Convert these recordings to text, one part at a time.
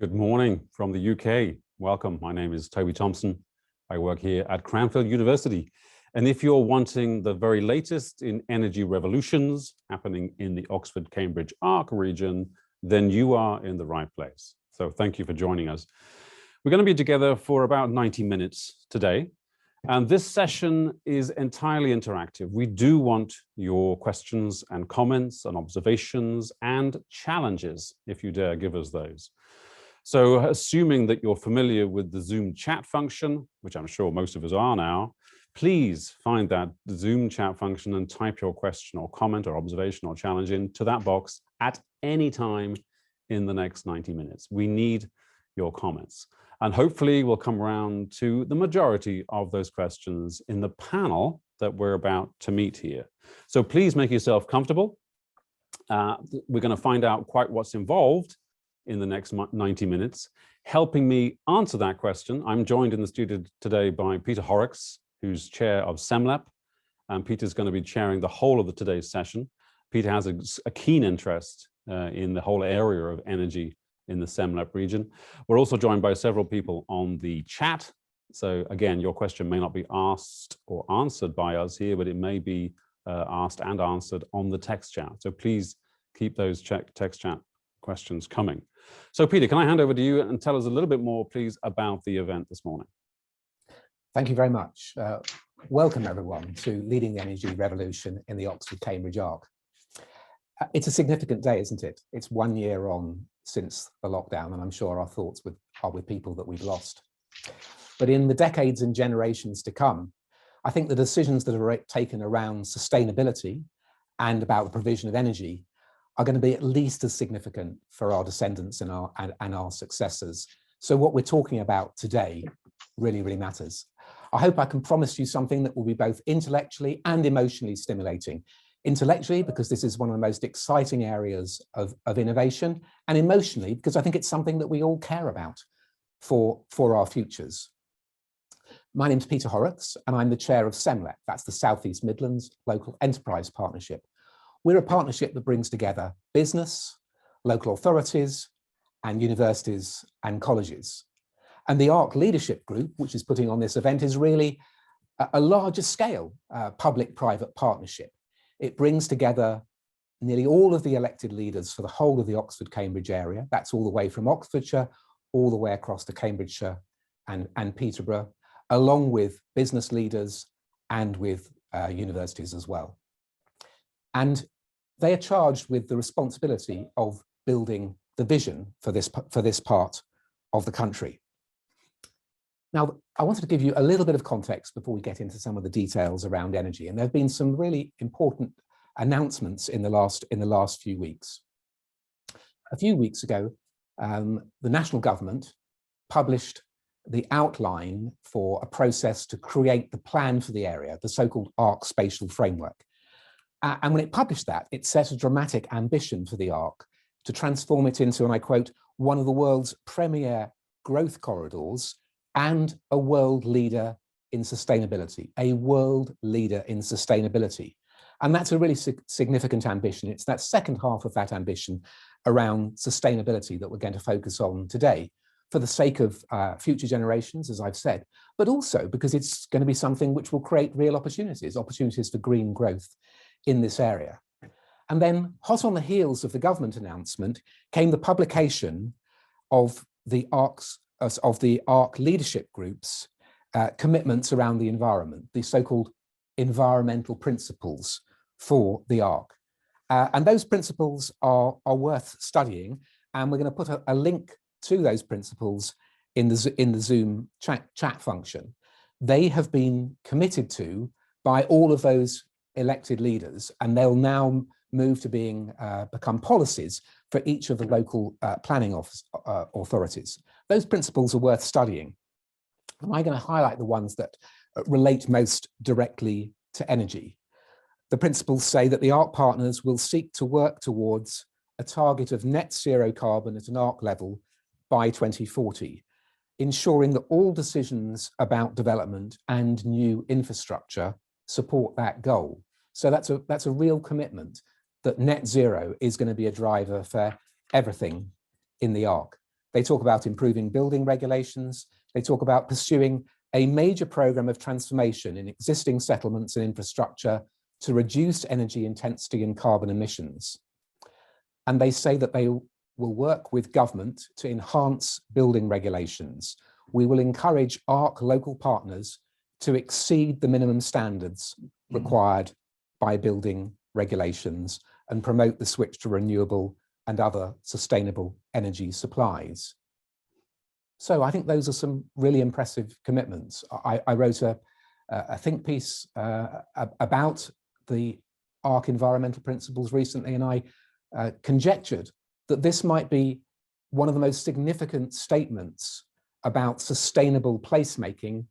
Good morning from the UK. Welcome. My name is Toby Thompson. I work here at Cranfield University. And if you're wanting the very latest in energy revolutions happening in the Oxford-Cambridge Arc region, then you are in the right place. So thank you for joining us. We're going to be together for about 90 minutes today. And this session is entirely interactive. We do want your questions and comments and observations and challenges, if you dare give us those. So assuming that you're familiar with the Zoom chat function, which I'm sure most of us are now, please find that Zoom chat function and type your question or comment or observation or challenge into that box at any time in the next 90 minutes. We need your comments. And hopefully we'll come around to the majority of those questions in the panel that we're about to meet here. So please make yourself comfortable. We're going to find out quite what's involved in the next 90 minutes. Helping me answer that question, I'm joined in the studio today by Peter Horrocks, who's chair of SEMLEP, and Peter's going to be chairing the whole of today's session. Peter has a keen interest in the whole area of energy in the SEMLEP region. We're also joined by several people on the chat. So again, your question may not be asked or answered by us here, but it may be asked and answered on the text chat. So please keep those text chat questions coming. So Peter, can I hand over to you and tell us a little bit more, please, about the event this morning? Thank you very much. Welcome everyone to Leading the Energy Revolution in the Oxford-Cambridge Arc. It's a significant day, isn't it? It's 1 year on since the lockdown, and I'm sure our thoughts are with people that we've lost. But in the decades and generations to come, I think the decisions that are taken around sustainability and about the provision of energy are going to be at least as significant for our descendants and our successors. So what we're talking about today really, really matters. I hope I can promise you something that will be both intellectually and emotionally stimulating. Intellectually, because this is one of the most exciting areas of innovation, and emotionally, because I think it's something that we all care about for our futures. My name's Peter Horrocks, and I'm the chair of SEMLEP. That's the South East Midlands Local Enterprise Partnership. We're a partnership that brings together business, local authorities, and universities and colleges. And the ARC Leadership Group, which is putting on this event, is really a larger scale public-private partnership. It brings together nearly all of the elected leaders for the whole of the Oxford-Cambridge area. That's all the way from Oxfordshire, all the way across to Cambridgeshire and Peterborough, along with business leaders and with universities as well. And they are charged with the responsibility of building the vision for this part of the country. Now, I wanted to give you a little bit of context before we get into some of the details around energy. And there have been some really important announcements in the last few weeks. A few weeks ago, the national government published the outline for a process to create the plan for the area, the so-called ARC spatial framework. And when it published that, it set a dramatic ambition for the ARC to transform it into, and I quote, one of the world's premier growth corridors and a world leader in sustainability, a world leader in sustainability. And that's a really significant ambition. It's that second half of that ambition around sustainability that we're going to focus on today for the sake of future generations, as I've said, but also because it's going to be something which will create real opportunities for green growth in this area. And then hot on the heels of the government announcement came the publication of the ARC leadership group's commitments around the environment, the so-called environmental principles for the ARC. And those principles are worth studying, and we're going to put a link to those principles in the Zoom chat function. They have been committed to by all of those elected leaders, and they'll now move to become policies for each of the local planning authorities. Those principles are worth studying. And I'm going to highlight the ones that relate most directly to energy. The principles say that the ARC partners will seek to work towards a target of net zero carbon at an ARC level by 2040, ensuring that all decisions about development and new infrastructure support that goal. So that's a real commitment that net zero is going to be a driver for everything in the ARC. They talk about improving building regulations. They talk about pursuing a major program of transformation in existing settlements and infrastructure to reduce energy intensity and carbon emissions. And they say that they will work with government to enhance building regulations. We will encourage ARC local partners to exceed the minimum standards required by building regulations and promote the switch to renewable and other sustainable energy supplies. So I think those are some really impressive commitments. I wrote a think piece about the ARC environmental principles recently, and I conjectured that this might be one of the most significant statements about sustainable placemaking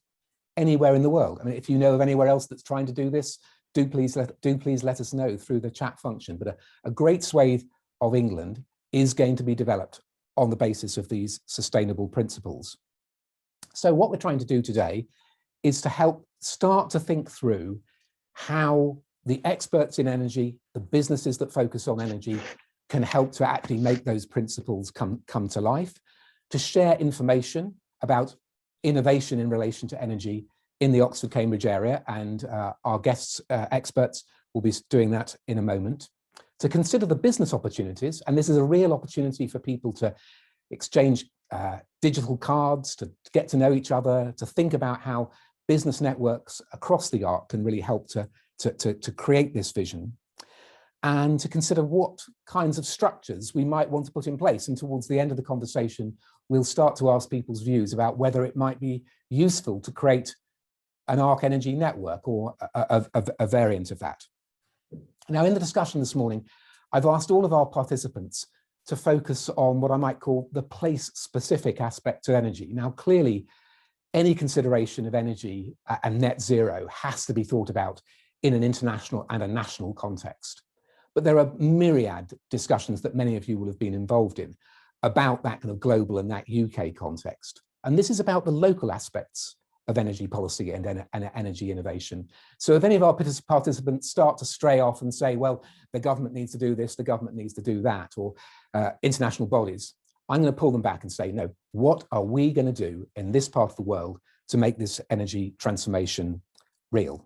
anywhere in the world. I mean, if you know of anywhere else that's trying to do this, do please let us know through the chat function. But a great swathe of England is going to be developed on the basis of these sustainable principles. So what we're trying to do today is to help start to think through how the experts in energy, the businesses that focus on energy, can help to actually make those principles come to life, to share information about innovation in relation to energy in the Oxford-Cambridge area, and our guests, experts, will be doing that in a moment, to consider the business opportunities, and this is a real opportunity for people to exchange digital cards, to get to know each other, to think about how business networks across the ARC can really help to create this vision, and to consider what kinds of structures we might want to put in place. And towards the end of the conversation, we'll start to ask people's views about whether it might be useful to create an ARC energy network or a variant of that. Now, in the discussion this morning, I've asked all of our participants to focus on what I might call the place-specific aspect to energy. Now, clearly, any consideration of energy and net zero has to be thought about in an international and a national context. But there are myriad discussions that many of you will have been involved in about that kind of global and that UK context. And this is about the local aspects of energy policy and energy innovation. So if any of our participants start to stray off and say, well, the government needs to do this, the government needs to do that, or international bodies, I'm going to pull them back and say, no, what are we going to do in this part of the world to make this energy transformation real?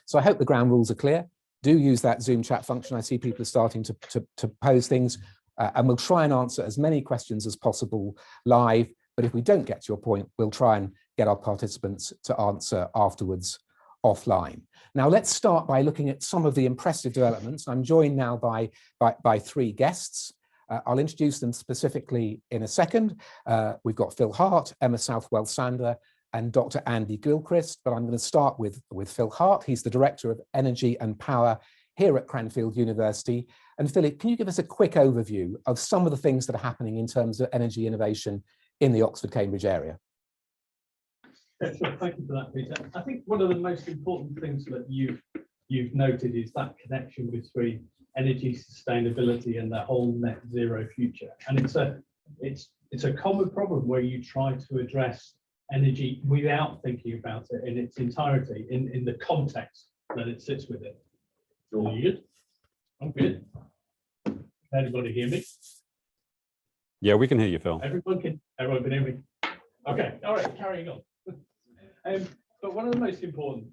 So I hope the ground rules are clear. Do use that Zoom chat function. I see people are starting to pose things, and we'll try and answer as many questions as possible live. But if we don't get to your point, we'll try and get our participants to answer afterwards offline. Now, let's start by looking at some of the impressive developments. I'm joined now by three guests. I'll introduce them specifically in a second. We've got Phil Hart, Emma Southwell-Sander, and Dr. Andy Gilchrist, but I'm going to start with Phil Hart. He's the Director of Energy and Power here at Cranfield University. And Philip, can you give us a quick overview of some of the things that are happening in terms of energy innovation in the Oxford-Cambridge area? Yeah, sure. Thank you for that, Peter. I think one of the most important things that you've noted is that connection between energy sustainability and the whole net zero future. And it's a common problem where you try to address energy without thinking about it in its entirety, in the context that it sits within. Are you good? I'm good. Can anybody hear me? Yeah, we can hear you, Phil. Everyone can hear me. Okay, all right, carrying on. But one of the most important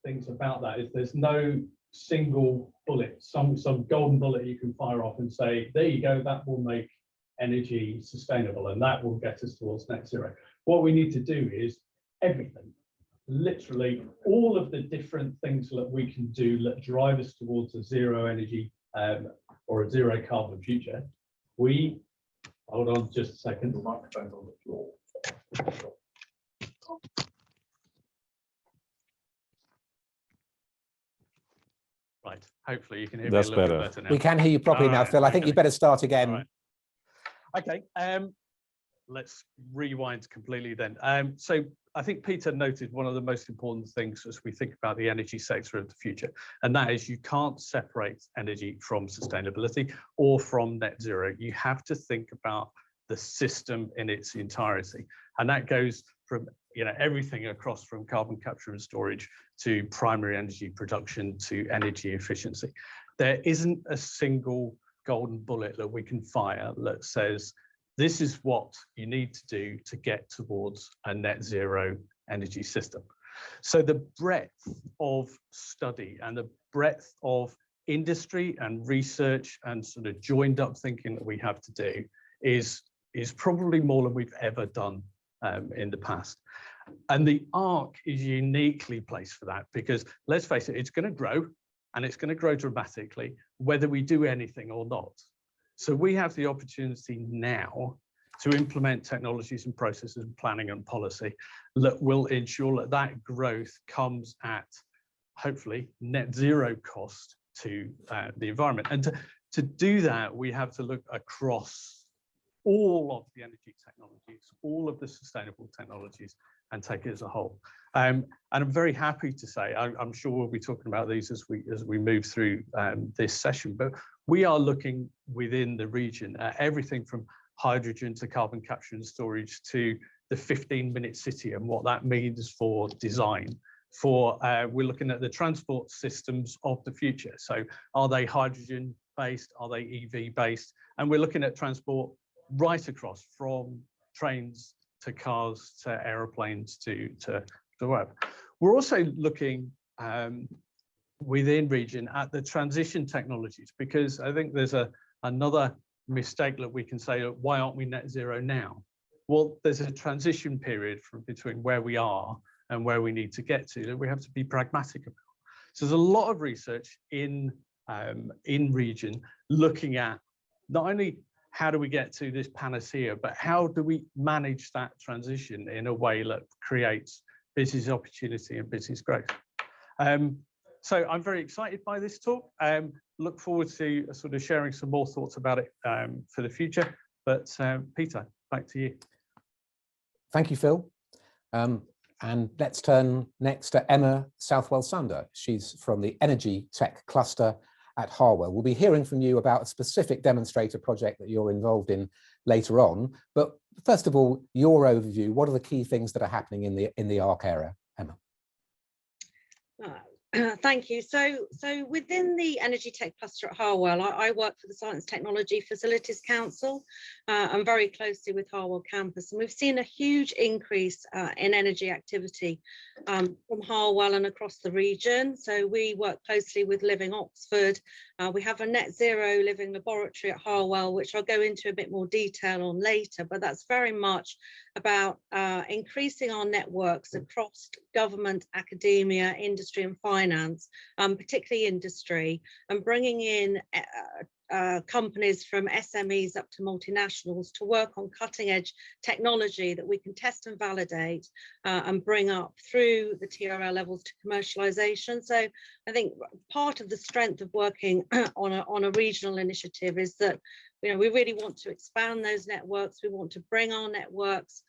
things about that is there's no single bullet, some golden bullet you can fire off and say, there you go, that will make energy sustainable and that will get us towards net zero. What we need to do is everything, literally all of the different things that we can do that drive us towards a zero energy or a zero carbon future. Hold on just a second. The microphone's on the floor. Right, hopefully you can hear me a little bit better now. We can hear you properly now, Phil. I think you better start again. Right. Okay, let's rewind completely then. So I think Peter noted one of the most important things as we think about the energy sector of the future, and that is you can't separate energy from sustainability or from net zero. You have to think about the system in its entirety, and that goes from everything across from carbon capture and storage to primary energy production to energy efficiency. There isn't a single golden bullet that we can fire that says this is what you need to do to get towards a net zero energy system. So the breadth of study and the breadth of industry and research and sort of joined up thinking that we have to do is probably more than we've ever done in the past. And the ARC is uniquely placed for that because, let's face it, it's going to grow, and it's going to grow dramatically whether we do anything or not. So we have the opportunity now to implement technologies and processes and planning and policy that will ensure that that growth comes at, hopefully, net zero cost to the environment. And to do that, we have to look across all of the energy technologies, all of the sustainable technologies, and take it as a whole. And I'm very happy to say, I'm sure we'll be talking about these as we move through this session, but we are looking within the region at everything from hydrogen to carbon capture and storage to the 15-minute city and what that means for design. We're looking at the transport systems of the future. So are they hydrogen based? Are they EV based? And we're looking at transport right across from trains to cars to aeroplanes to whatever. We're also looking within region at the transition technologies, because I think there's another mistake that we can say, why aren't we net zero now? Well, there's a transition period between where we are and where we need to get to that we have to be pragmatic about. So there's a lot of research in region looking at not only how do we get to this panacea, but how do we manage that transition in a way that creates business opportunity and business growth. So I'm very excited by this talk. Look forward to sort of sharing some more thoughts about it for the future. But Peter, back to you. Thank you, Phil. And let's turn next to Emma Southwell-Sunder. She's from the Energy Tech Cluster at Harwell. We'll be hearing from you about a specific demonstrator project that you're involved in later on. But first of all, your overview, what are the key things that are happening in the ARC area, Emma? Thank you. So within the Energy Tech Cluster at Harwell, I work for the Science Technology Facilities Council. I'm very closely with Harwell campus, and we've seen a huge increase in energy activity from Harwell and across the region. So we work closely with Living Oxford. We have a net zero living laboratory at Harwell, which I'll go into a bit more detail on later, but that's very much about increasing our networks across government, academia, industry and finance, particularly industry, and bringing in companies from SMEs up to multinationals to work on cutting edge technology that we can test and validate and bring up through the TRL levels to commercialization. So I think part of the strength of working on a regional initiative is that we really want to expand those networks. We want to bring our networks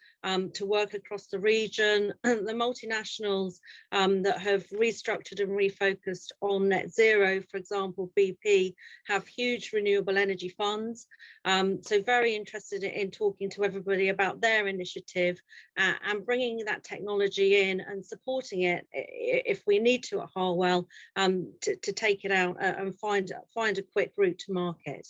to work across the region. The multinationals that have restructured and refocused on net zero, for example, BP, have huge renewable energy funds. So very interested in talking to everybody about their initiative and bringing that technology in and supporting it if we need to at Harwell to take it out and find a quick route to market.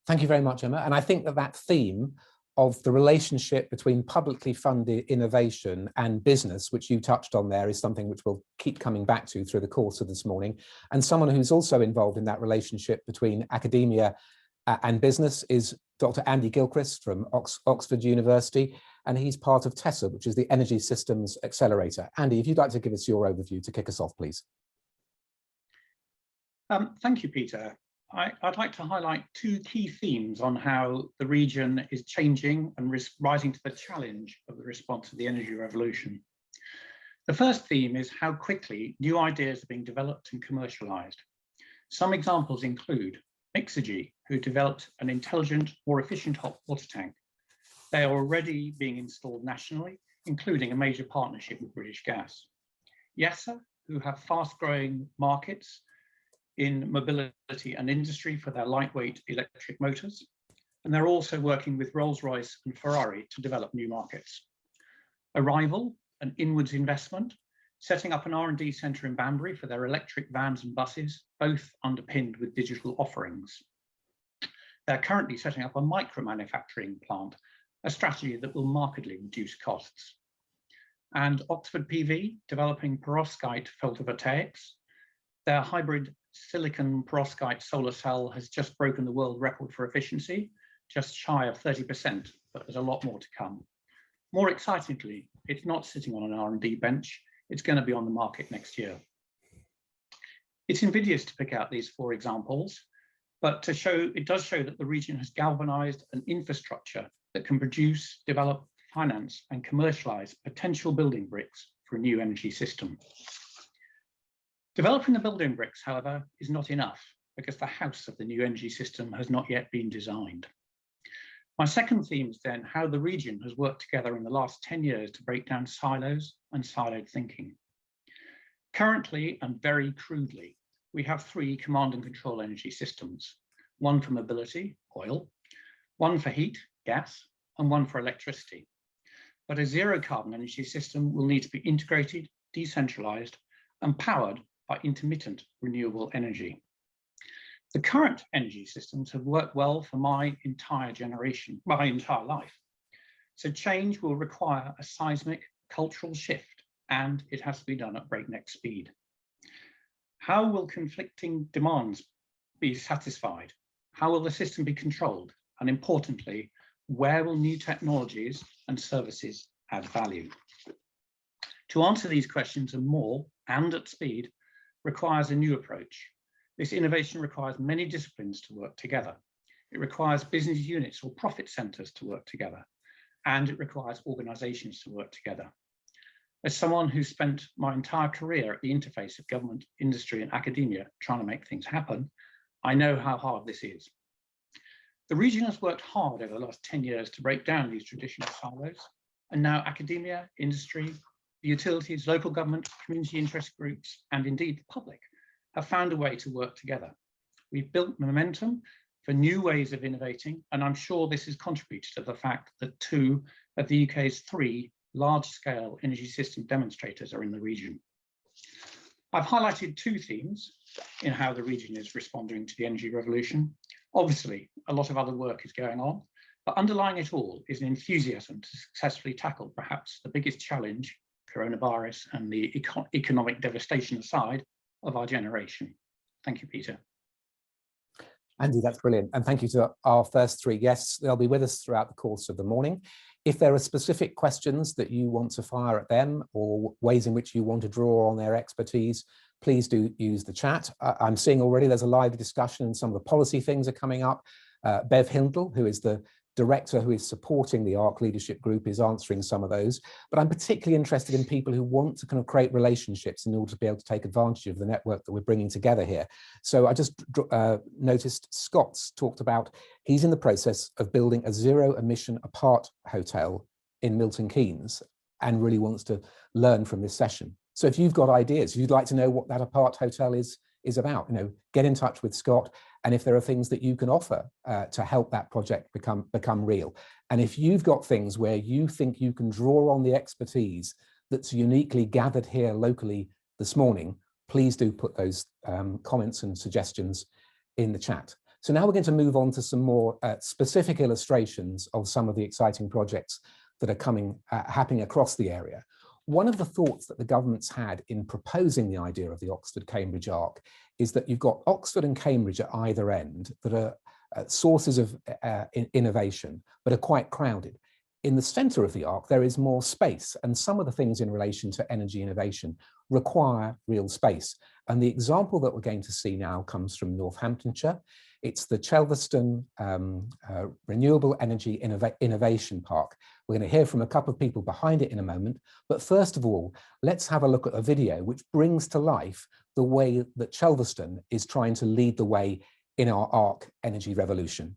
Thank you very much, Emma. And I think that theme of the relationship between publicly funded innovation and business, which you touched on there, is something which we'll keep coming back to through the course of this morning. And someone who's also involved in that relationship between academia and business is Dr. Andy Gilchrist from Oxford University, and he's part of TESA, which is the Energy Systems Accelerator. Andy, if you'd like to give us your overview to kick us off, please. Thank you, Peter. I'd like to highlight two key themes on how the region is changing and rising to the challenge of the response to the energy revolution. The first theme is how quickly new ideas are being developed and commercialized. Some examples include Mixergy, who developed an intelligent, more efficient hot water tank. They are already being installed nationally, including a major partnership with British Gas. YASA, who have fast-growing markets in mobility and industry for their lightweight electric motors. And they're also working with Rolls-Royce and Ferrari to develop new markets. Arrival, an inwards investment, setting up an R&D centre in Banbury for their electric vans and buses, both underpinned with digital offerings. They're currently setting up a micro-manufacturing plant, a strategy that will markedly reduce costs. And Oxford PV, developing perovskite photovoltaics. Their hybrid silicon perovskite solar cell has just broken the world record for efficiency, just shy of 30%, but there's a lot more to come. More excitingly, it's not sitting on an R&D bench, it's going to be on the market next year. It's invidious to pick out these 4 examples, but it does show that the region has galvanized an infrastructure that can produce, develop, finance, and commercialize potential building bricks for a new energy system. Developing the building bricks, however, is not enough because the house of the new energy system has not yet been designed. My second theme is then how the region has worked together in the last 10 years to break down silos and siloed thinking. Currently, and very crudely, we have 3 command and control energy systems, one for mobility, oil, one for heat, gas, and one for electricity. But a zero carbon energy system will need to be integrated, decentralized, and powered by intermittent renewable energy. The current energy systems have worked well for my entire life. So change will require a seismic cultural shift, and it has to be done at breakneck speed. How will conflicting demands be satisfied? How will the system be controlled? And importantly, where will new technologies and services add value? To answer these questions and more, and at speed, requires a new approach. This innovation requires many disciplines to work together. It requires business units or profit centers to work together, and it requires organizations to work together. As someone who spent my entire career at the interface of government, industry, and academia trying to make things happen, I know how hard this is. The region has worked hard over the last 10 years to break down these traditional silos, and now academia, industry, the utilities, local government, community interest groups, and indeed the public have found a way to work together. We've built momentum for new ways of innovating, and I'm sure this has contributed to the fact that 2 of the UK's 3 large-scale energy system demonstrators are in the region. I've highlighted 2 themes in how the region is responding to the energy revolution. Obviously, a lot of other work is going on, but underlying it all is an enthusiasm to successfully tackle perhaps the biggest challenge, coronavirus and the economic devastation aside, of our generation. Thank you, Peter. Andy, that's brilliant. And thank you to our first 3 guests. They'll be with us throughout the course of the morning. If there are specific questions that you want to fire at them or ways in which you want to draw on their expertise, please do use the chat. I'm seeing already there's a live discussion and some of the policy things are coming up. Bev Hindle, who is the director who is supporting the ARC leadership group, is answering some of those, but I'm particularly interested in people who want to kind of create relationships in order to be able to take advantage of the network that we're bringing together here. So I just noticed Scott's talked about, he's in the process of building a zero emission apart hotel in Milton Keynes and really wants to learn from this session. So if you've got ideas, if you'd like to know what that apart hotel is about, get in touch with Scott. And if there are things that you can offer to help that project become real. And if you've got things where you think you can draw on the expertise that's uniquely gathered here locally this morning, please do put those comments and suggestions in the chat. So now we're going to move on to some more specific illustrations of some of the exciting projects that are happening across the area. One of the thoughts that the government's had in proposing the idea of the Oxford-Cambridge Arc is that you've got Oxford and Cambridge at either end that are sources of innovation, but are quite crowded. In the centre of the arc, there is more space, and some of the things in relation to energy innovation require real space. And the example that we're going to see now comes from Northamptonshire. It's the Chelveston Renewable Energy Innovation Park. We're going to hear from a couple of people behind it in a moment, but first of all, let's have a look at a video which brings to life the way that Chelveston is trying to lead the way in our ARC energy revolution.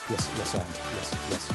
Yes, yes, I am. Yes, yes.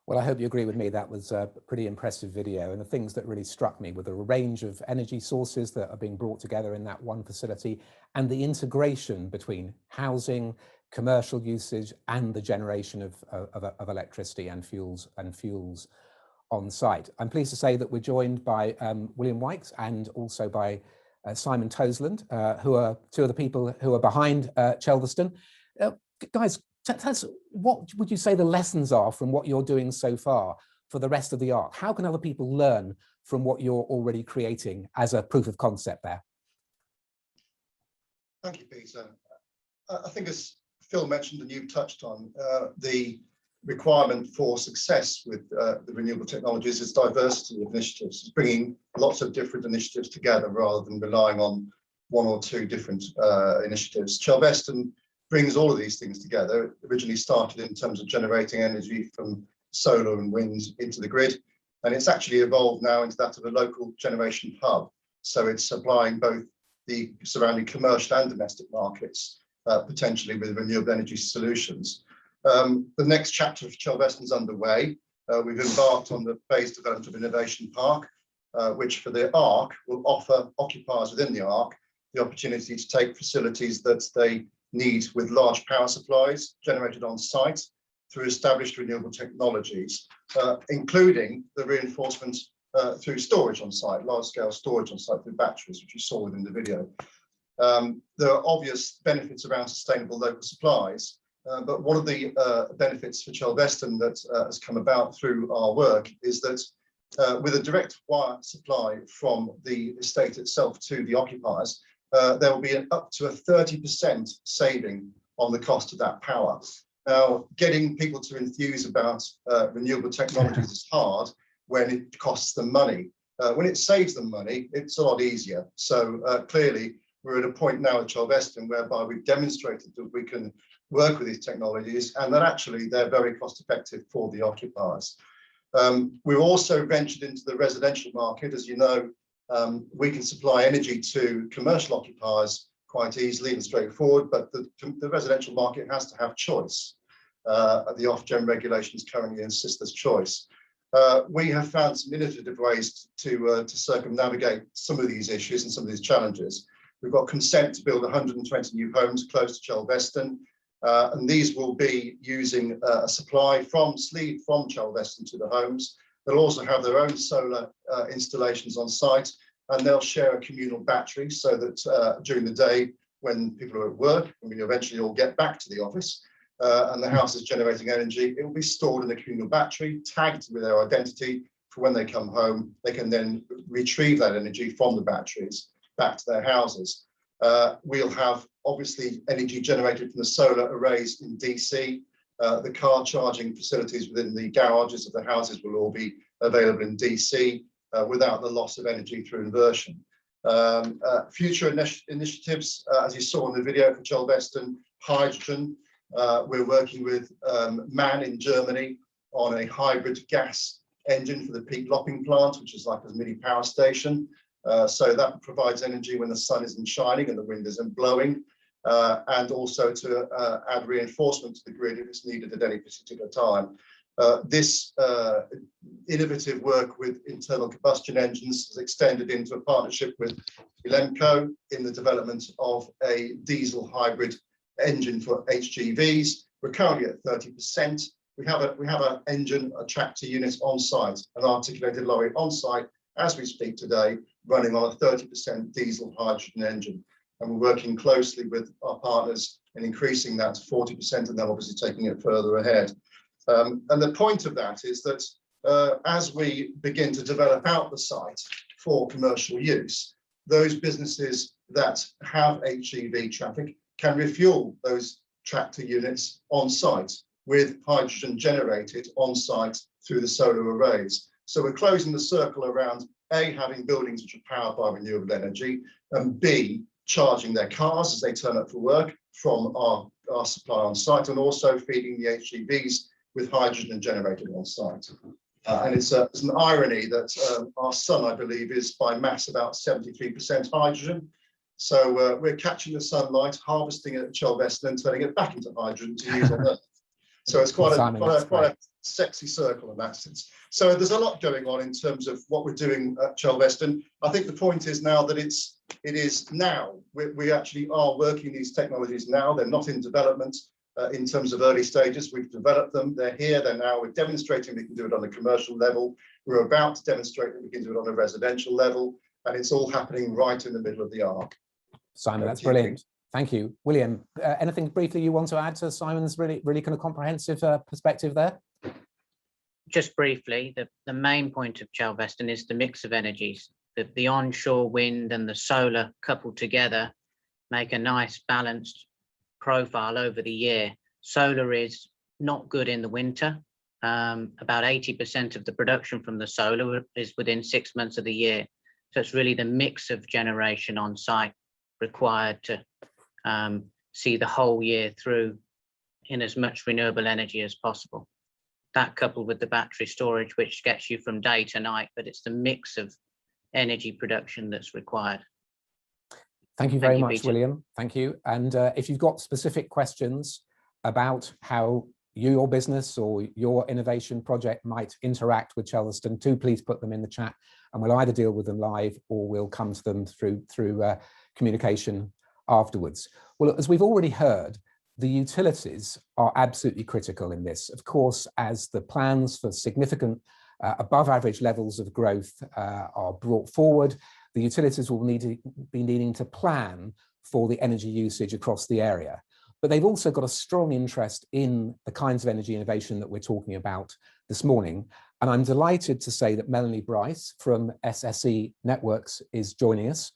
Well, I hope you agree with me. That was a pretty impressive video. And the things that really struck me were the range of energy sources that are being brought together in that one facility, and the integration between housing, commercial usage, and the generation of electricity and fuels on site. I'm pleased to say that we're joined by William Wykes and also by Simon Tosland, who are two of the people who are behind Chelveston. Guys, tell us, what would you say the lessons are from what you're doing so far for the rest of the ARC? How can other people learn from what you're already creating as a proof of concept there? Thank you, Peter. I think, as Phil mentioned and you touched on, the requirement for success with the renewable technologies is diversity of initiatives. It's bringing lots of different initiatives together rather than relying on one or two different initiatives. Chelveston brings all of these things together. It originally started in terms of generating energy from solar and wind into the grid, and it's actually evolved now into that of a local generation hub. So it's supplying both the surrounding commercial and domestic markets, potentially with renewable energy solutions. The next chapter of Chelveston is underway. We've embarked on the phased development of Innovation Park, which for the ARC will offer occupiers within the ARC the opportunity to take facilities that they need with large power supplies generated on site through established renewable technologies, including the reinforcement through storage on site, large-scale storage on site through batteries, which you saw within the video. There are obvious benefits around sustainable local supplies, but one of the benefits for Chelveston that has come about through our work is that with a direct wire supply from the estate itself to the occupiers, there will be up to a 30% saving on the cost of that power. Now, getting people to enthuse about renewable technologies is hard when it costs them money. When it saves them money, it's a lot easier. So clearly, we're at a point now at Chelveston whereby we've demonstrated that we can work with these technologies and that actually they're very cost effective for the occupiers. We've also ventured into the residential market. As you know, we can supply energy to commercial occupiers quite easily and straightforward, but the residential market has to have choice. The Ofgem regulations currently insist there's choice. We have found some innovative ways to circumnavigate some of these issues and some of these challenges. We've got consent to build 120 new homes close to Chelveston, and these will be using a supply from Sleeve from Chelveston to the homes. They'll also have their own solar installations on site, and they'll share a communal battery so that during the day when people are at work, and we eventually all get back to the office, and the house is generating energy, it will be stored in a communal battery, tagged with their identity. For when they come home, they can then retrieve that energy from the batteries back to their houses. We'll have obviously energy generated from the solar arrays in DC. The car charging facilities within the garages of the houses will all be available in DC without the loss of energy through inversion. Future initiatives, as you saw in the video for Chelveston, hydrogen. We're working with MAN in Germany on a hybrid gas engine for the peak lopping plant, which is like a mini power station. So that provides energy when the sun isn't shining and the wind isn't blowing, and also to add reinforcement to the grid if it's needed at any particular time. This innovative work with internal combustion engines has extended into a partnership with Elenco in the development of a diesel hybrid engine for HGVs. We're currently at 30%. We have an engine, a tractor unit on site, an articulated lorry on site as we speak today, running on a 30% diesel hydrogen engine. And we're working closely with our partners in increasing that to 40%, and then obviously taking it further ahead. And the point of that is that as we begin to develop out the site for commercial use, those businesses that have HGV traffic can refuel those tractor units on site with hydrogen generated on site through the solar arrays. So we're closing the circle around A, having buildings which are powered by renewable energy, and B, charging their cars as they turn up for work from our supply on site, and also feeding the HGVs with hydrogen generated on site. And it's an irony that our sun, I believe, is by mass about 73% hydrogen. So we're catching the sunlight, harvesting it at Chelveston, and turning it back into hydrogen to use on Earth. So it's quite a sexy circle in that sense. So there's a lot going on in terms of what we're doing at Chelveston. I think the point is now that it is now. We actually are working these technologies now. They're not in development in terms of early stages. We've developed them. They're here. They're now. We're demonstrating we can do it on a commercial level. We're about to demonstrate that we can do it on a residential level. And it's all happening right in the middle of the arc. Simon, that's brilliant. Thank you. William, anything briefly you want to add to Simon's really kind of comprehensive perspective there? Just briefly, the main point of Chelveston is the mix of energies. The onshore wind and the solar coupled together make a nice balanced profile over the year. Solar is not good in the winter. About 80% of the production from the solar is within 6 months of the year. So it's really the mix of generation on site required to see the whole year through in as much renewable energy as possible. That coupled with the battery storage, which gets you from day to night, but it's the mix of energy production that's required. Thank you very much, Peter. William. Thank you. And if you've got specific questions about how your business or your innovation project might interact with Chelveston, do please put them in the chat, and we'll either deal with them live or we'll come to them through communication afterwards. Well, as we've already heard, the utilities are absolutely critical in this. Of course, as the plans for significant above average levels of growth are brought forward, the utilities will be needing to plan for the energy usage across the area. But they've also got a strong interest in the kinds of energy innovation that we're talking about this morning. And I'm delighted to say that Melanie Bryce from SSE Networks is joining us.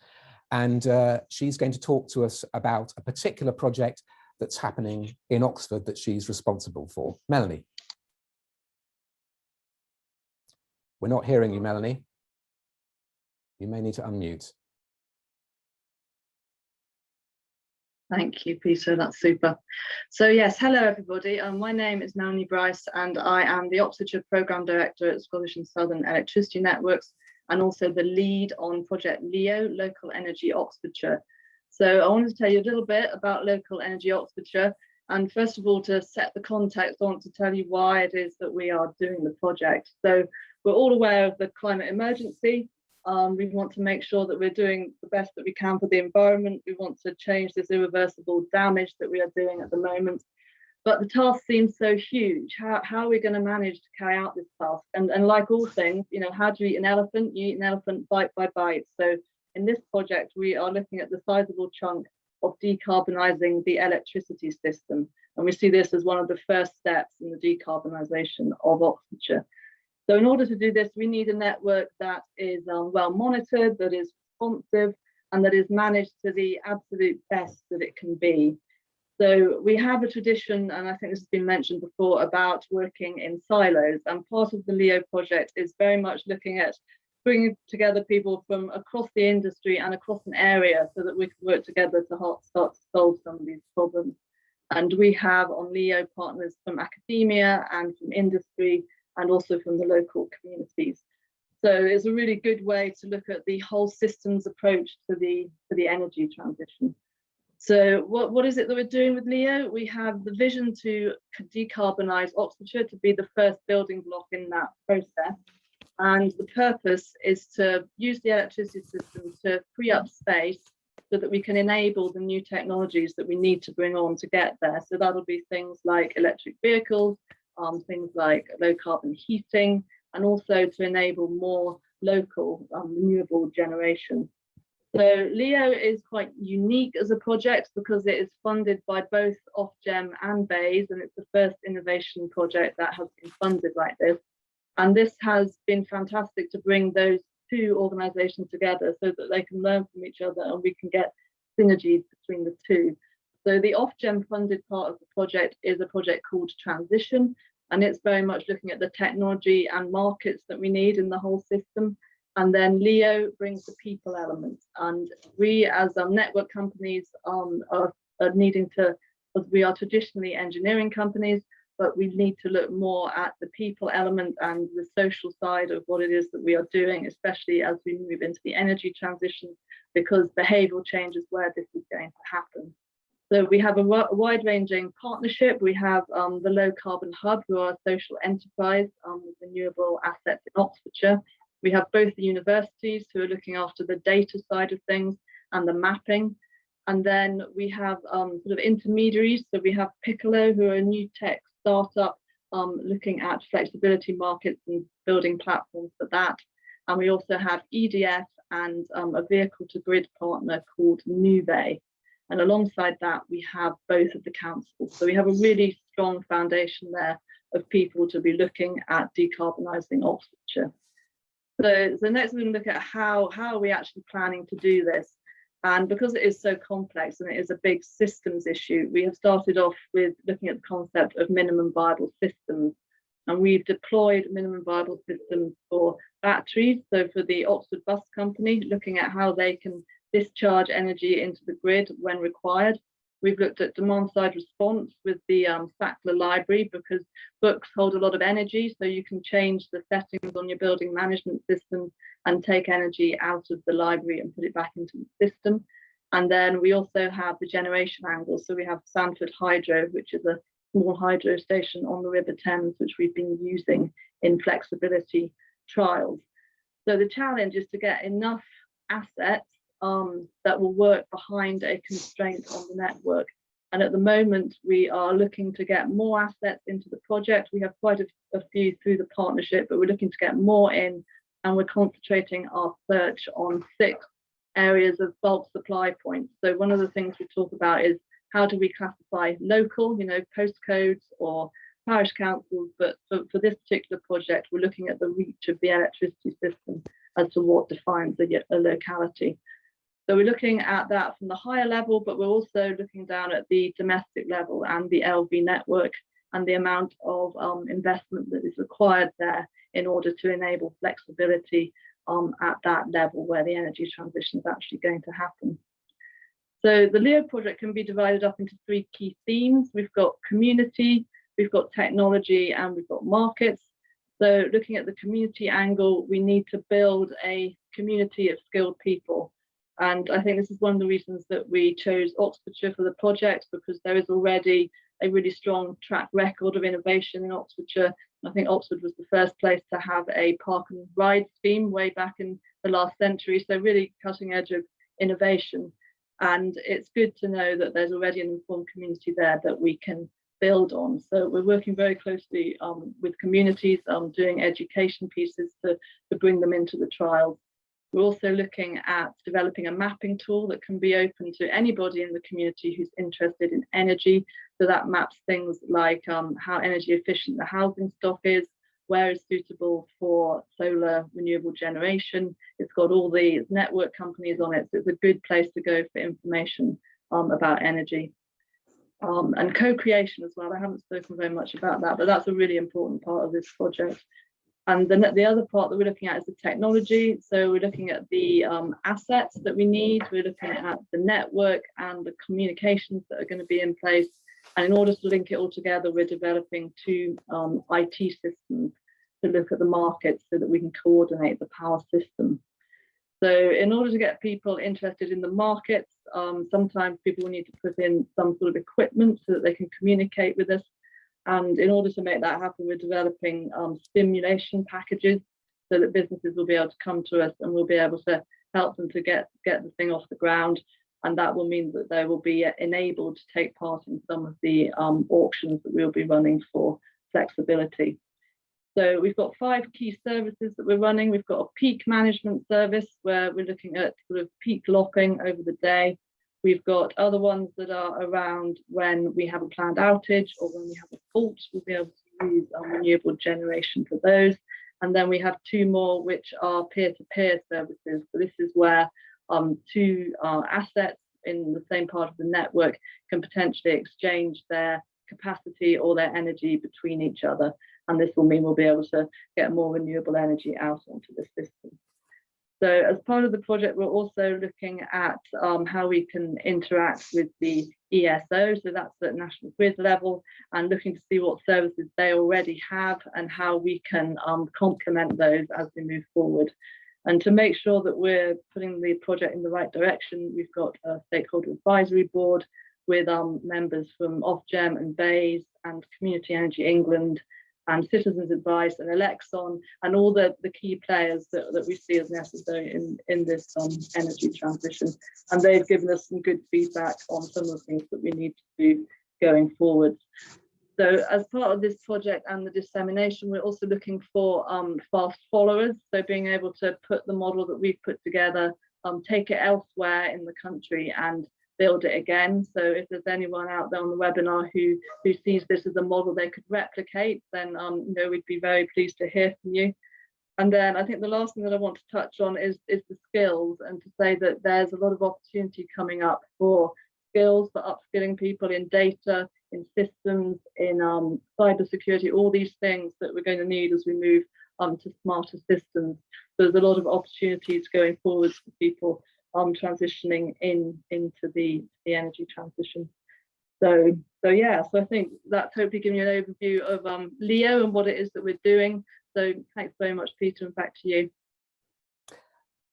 And she's going to talk to us about a particular project that's happening in Oxford that she's responsible for. Melanie. We're not hearing you, Melanie. You may need to unmute. Thank you, Peter. That's super. So yes, hello everybody. My name is Melanie Bryce, and I am the Oxfordshire Programme Director at Scottish and Southern Electricity Networks, and also the lead on Project LEO, Local Energy Oxfordshire. So I wanted to tell you a little bit about Local Energy Oxfordshire. And first of all, to set the context, I want to tell you why it is that we are doing the project. So we're all aware of the climate emergency. We want to make sure that we're doing the best that we can for the environment. We want to change this irreversible damage that we are doing at the moment. But the task seems so huge. How are we going to manage to carry out this task? And like all things, you know, how do you eat an elephant? You eat an elephant bite by bite. So in this project, we are looking at the sizable chunk of decarbonising the electricity system. And we see this as one of the first steps in the decarbonisation of Oxfordshire. So in order to do this, we need a network that is well monitored, that is responsive, and that is managed to the absolute best that it can be. So we have a tradition, and I think this has been mentioned before, about working in silos. And part of the LEO project is very much looking at bringing together people from across the industry and across an area so that we can work together to start to solve some of these problems. And we have on LEO partners from academia and from industry and also from the local communities. So it's a really good way to look at the whole systems approach to the energy transition. So what is it that we're doing with LEO? We have the vision to decarbonise Oxfordshire, to be the first building block in that process. And the purpose is to use the electricity system to free up space so that we can enable the new technologies that we need to bring on to get there. So that'll be things like electric vehicles, things like low carbon heating, and also to enable more local renewable generation. So LEO is quite unique as a project because it is funded by both Ofgem and BEIS, and it's the first innovation project that has been funded like this. And this has been fantastic to bring those two organisations together so that they can learn from each other and we can get synergies between the two. So the Ofgem funded part of the project is a project called Transition, and it's very much looking at the technology and markets that we need in the whole system. And then LEO brings the people element. And we as network companies are needing to, because we are traditionally engineering companies, but we need to look more at the people element and the social side of what it is that we are doing, especially as we move into the energy transition, because behavioural change is where this is going to happen. So we have a wide-ranging partnership. We have the Low Carbon Hub, who are a social enterprise with renewable assets in Oxfordshire. We have both the universities who are looking after the data side of things and the mapping. And then we have sort of intermediaries. So we have Piccolo, who are a new tech startup looking at flexibility markets and building platforms for that. And we also have EDF and a vehicle to grid partner called Nuvei. And alongside that, we have both of the councils. So we have a really strong foundation there of people to be looking at decarbonising Oxfordshire. So next we're going to look at how are we actually planning to do this. And because it is so complex and it is a big systems issue, we have started off with looking at the concept of minimum viable systems. And we've deployed minimum viable systems for batteries. So for the Oxford Bus Company, looking at how they can discharge energy into the grid when required. We've looked at demand side response with the Sackler library, because books hold a lot of energy, so you can change the settings on your building management system and take energy out of the library and put it back into the system. And then we also have the generation angle. So we have Sanford Hydro, which is a small hydro station on the River Thames, which we've been using in flexibility trials. So the challenge is to get enough assets that will work behind a constraint on the network. And at the moment, we are looking to get more assets into the project. We have quite a few through the partnership, but we're looking to get more in, and we're concentrating our search on 6 areas of bulk supply points. So one of the things we talk about is how do we classify local, postcodes or parish councils, but for this particular project, we're looking at the reach of the electricity system as to what defines a locality. So we're looking at that from the higher level, but we're also looking down at the domestic level and the LV network and the amount of investment that is required there in order to enable flexibility at that level where the energy transition is actually going to happen. So the LEO project can be divided up into 3 key themes. We've got community, we've got technology, and we've got markets. So looking at the community angle, we need to build a community of skilled people. And I think this is one of the reasons that we chose Oxfordshire for the project, because there is already a really strong track record of innovation in Oxfordshire. I think Oxford was the first place to have a park and ride scheme way back in the last century, so really cutting edge of innovation. And it's good to know that there's already an informed community there that we can build on. So we're working very closely with communities, doing education pieces to bring them into the trials. We're also looking at developing a mapping tool that can be open to anybody in the community who's interested in energy. So that maps things like how energy efficient the housing stock is, where is suitable for solar renewable generation. It's got all the network companies on it, so it's a good place to go for information about energy. And co-creation as well. I haven't spoken very much about that, but that's a really important part of this project. And the other part that we're looking at is the technology. So we're looking at the assets that we need. We're looking at the network and the communications that are going to be in place. And in order to link it all together, we're developing two IT systems to look at the market so that we can coordinate the power system. So in order to get people interested in the markets, sometimes people will need to put in some sort of equipment so that they can communicate with us. And in order to make that happen, we're developing stimulation packages so that businesses will be able to come to us and we'll be able to help them to get the thing off the ground. And that will mean that they will be enabled to take part in some of the auctions that we'll be running for flexibility. So we've got 5 key services that we're running. We've got a peak management service where we're looking at sort of peak locking over the day. We've got other ones that are around when we have a planned outage or when we have a fault, we'll be able to use renewable generation for those. And then we have 2 more, which are peer-to-peer services. So this is where 2 assets in the same part of the network can potentially exchange their capacity or their energy between each other. And this will mean we'll be able to get more renewable energy out onto the system. So as part of the project, we're also looking at how we can interact with the ESO, so that's at national grid level, and looking to see what services they already have and how we can complement those as we move forward. And to make sure that we're putting the project in the right direction, we've got a stakeholder advisory board with members from Ofgem and BEIS and Community Energy England and Citizens Advice and Elexon and all the key players that we see as necessary in this energy transition. And they've given us some good feedback on some of the things that we need to do going forward. So as part of this project and the dissemination, we're also looking for fast followers. So being able to put the model that we've put together, take it elsewhere in the country and build it again. So if there's anyone out there on the webinar who sees this as a model they could replicate, then you know, we'd be very pleased to hear from you. And then I think the last thing that I want to touch on is the skills, and to say that there's a lot of opportunity coming up for skills, for upskilling people in data, in systems, in cyber security, all these things that we're going to need as we move to smarter systems. So there's a lot of opportunities going forward for people transitioning into the energy transition. So yeah, so I think that's hopefully giving you an overview of LEO and what it is that we're doing. So thanks very much, Peter, and back to you.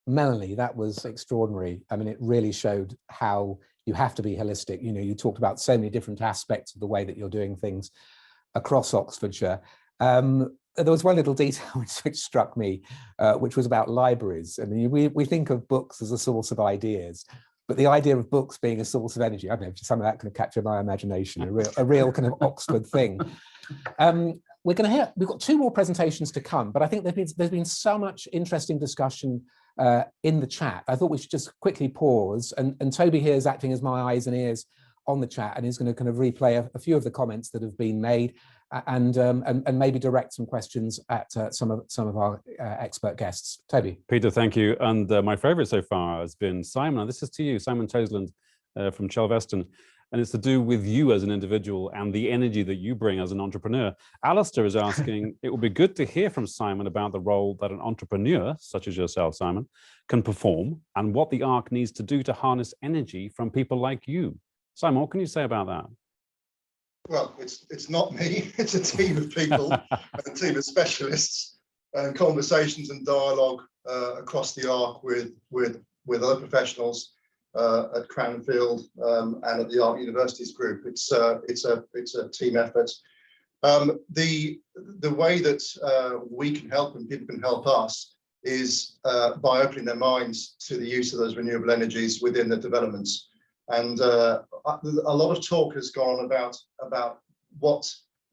Melanie, that was extraordinary. I mean, it really showed how you have to be holistic. You know, you talked about so many different aspects of the way that you're doing things across Oxfordshire. There was one little detail which struck me, which was about libraries. I mean, we think of books as a source of ideas, but the idea of books being a source of energy, I don't know, some of that kind of captured my imagination, a real kind of Oxford thing. We've got 2 more presentations to come, but I think there's been so much interesting discussion in the chat. I thought we should just quickly pause, and Toby here is acting as my eyes and ears on the chat and is going to kind of replay a few of the comments that have been made and maybe direct some questions at some of our expert guests. Toby. Peter, thank you. And my favorite so far has been Simon. And this is to you, Simon Tosland from Chelveston. And it's to do with you as an individual and the energy that you bring as an entrepreneur. Alistair is asking, it would be good to hear from Simon about the role that an entrepreneur, such as yourself, Simon, can perform and what the ARC needs to do to harness energy from people like you. Simon, what can you say about that? Well, it's not me, it's a team of people, a team of specialists, and conversations and dialogue across the ARC with with other professionals at Cranfield and at the Art Universities Group. It's a team effort. The way that we can help and people can help us is by opening their minds to the use of those renewable energies within the developments. And a lot of talk has gone about what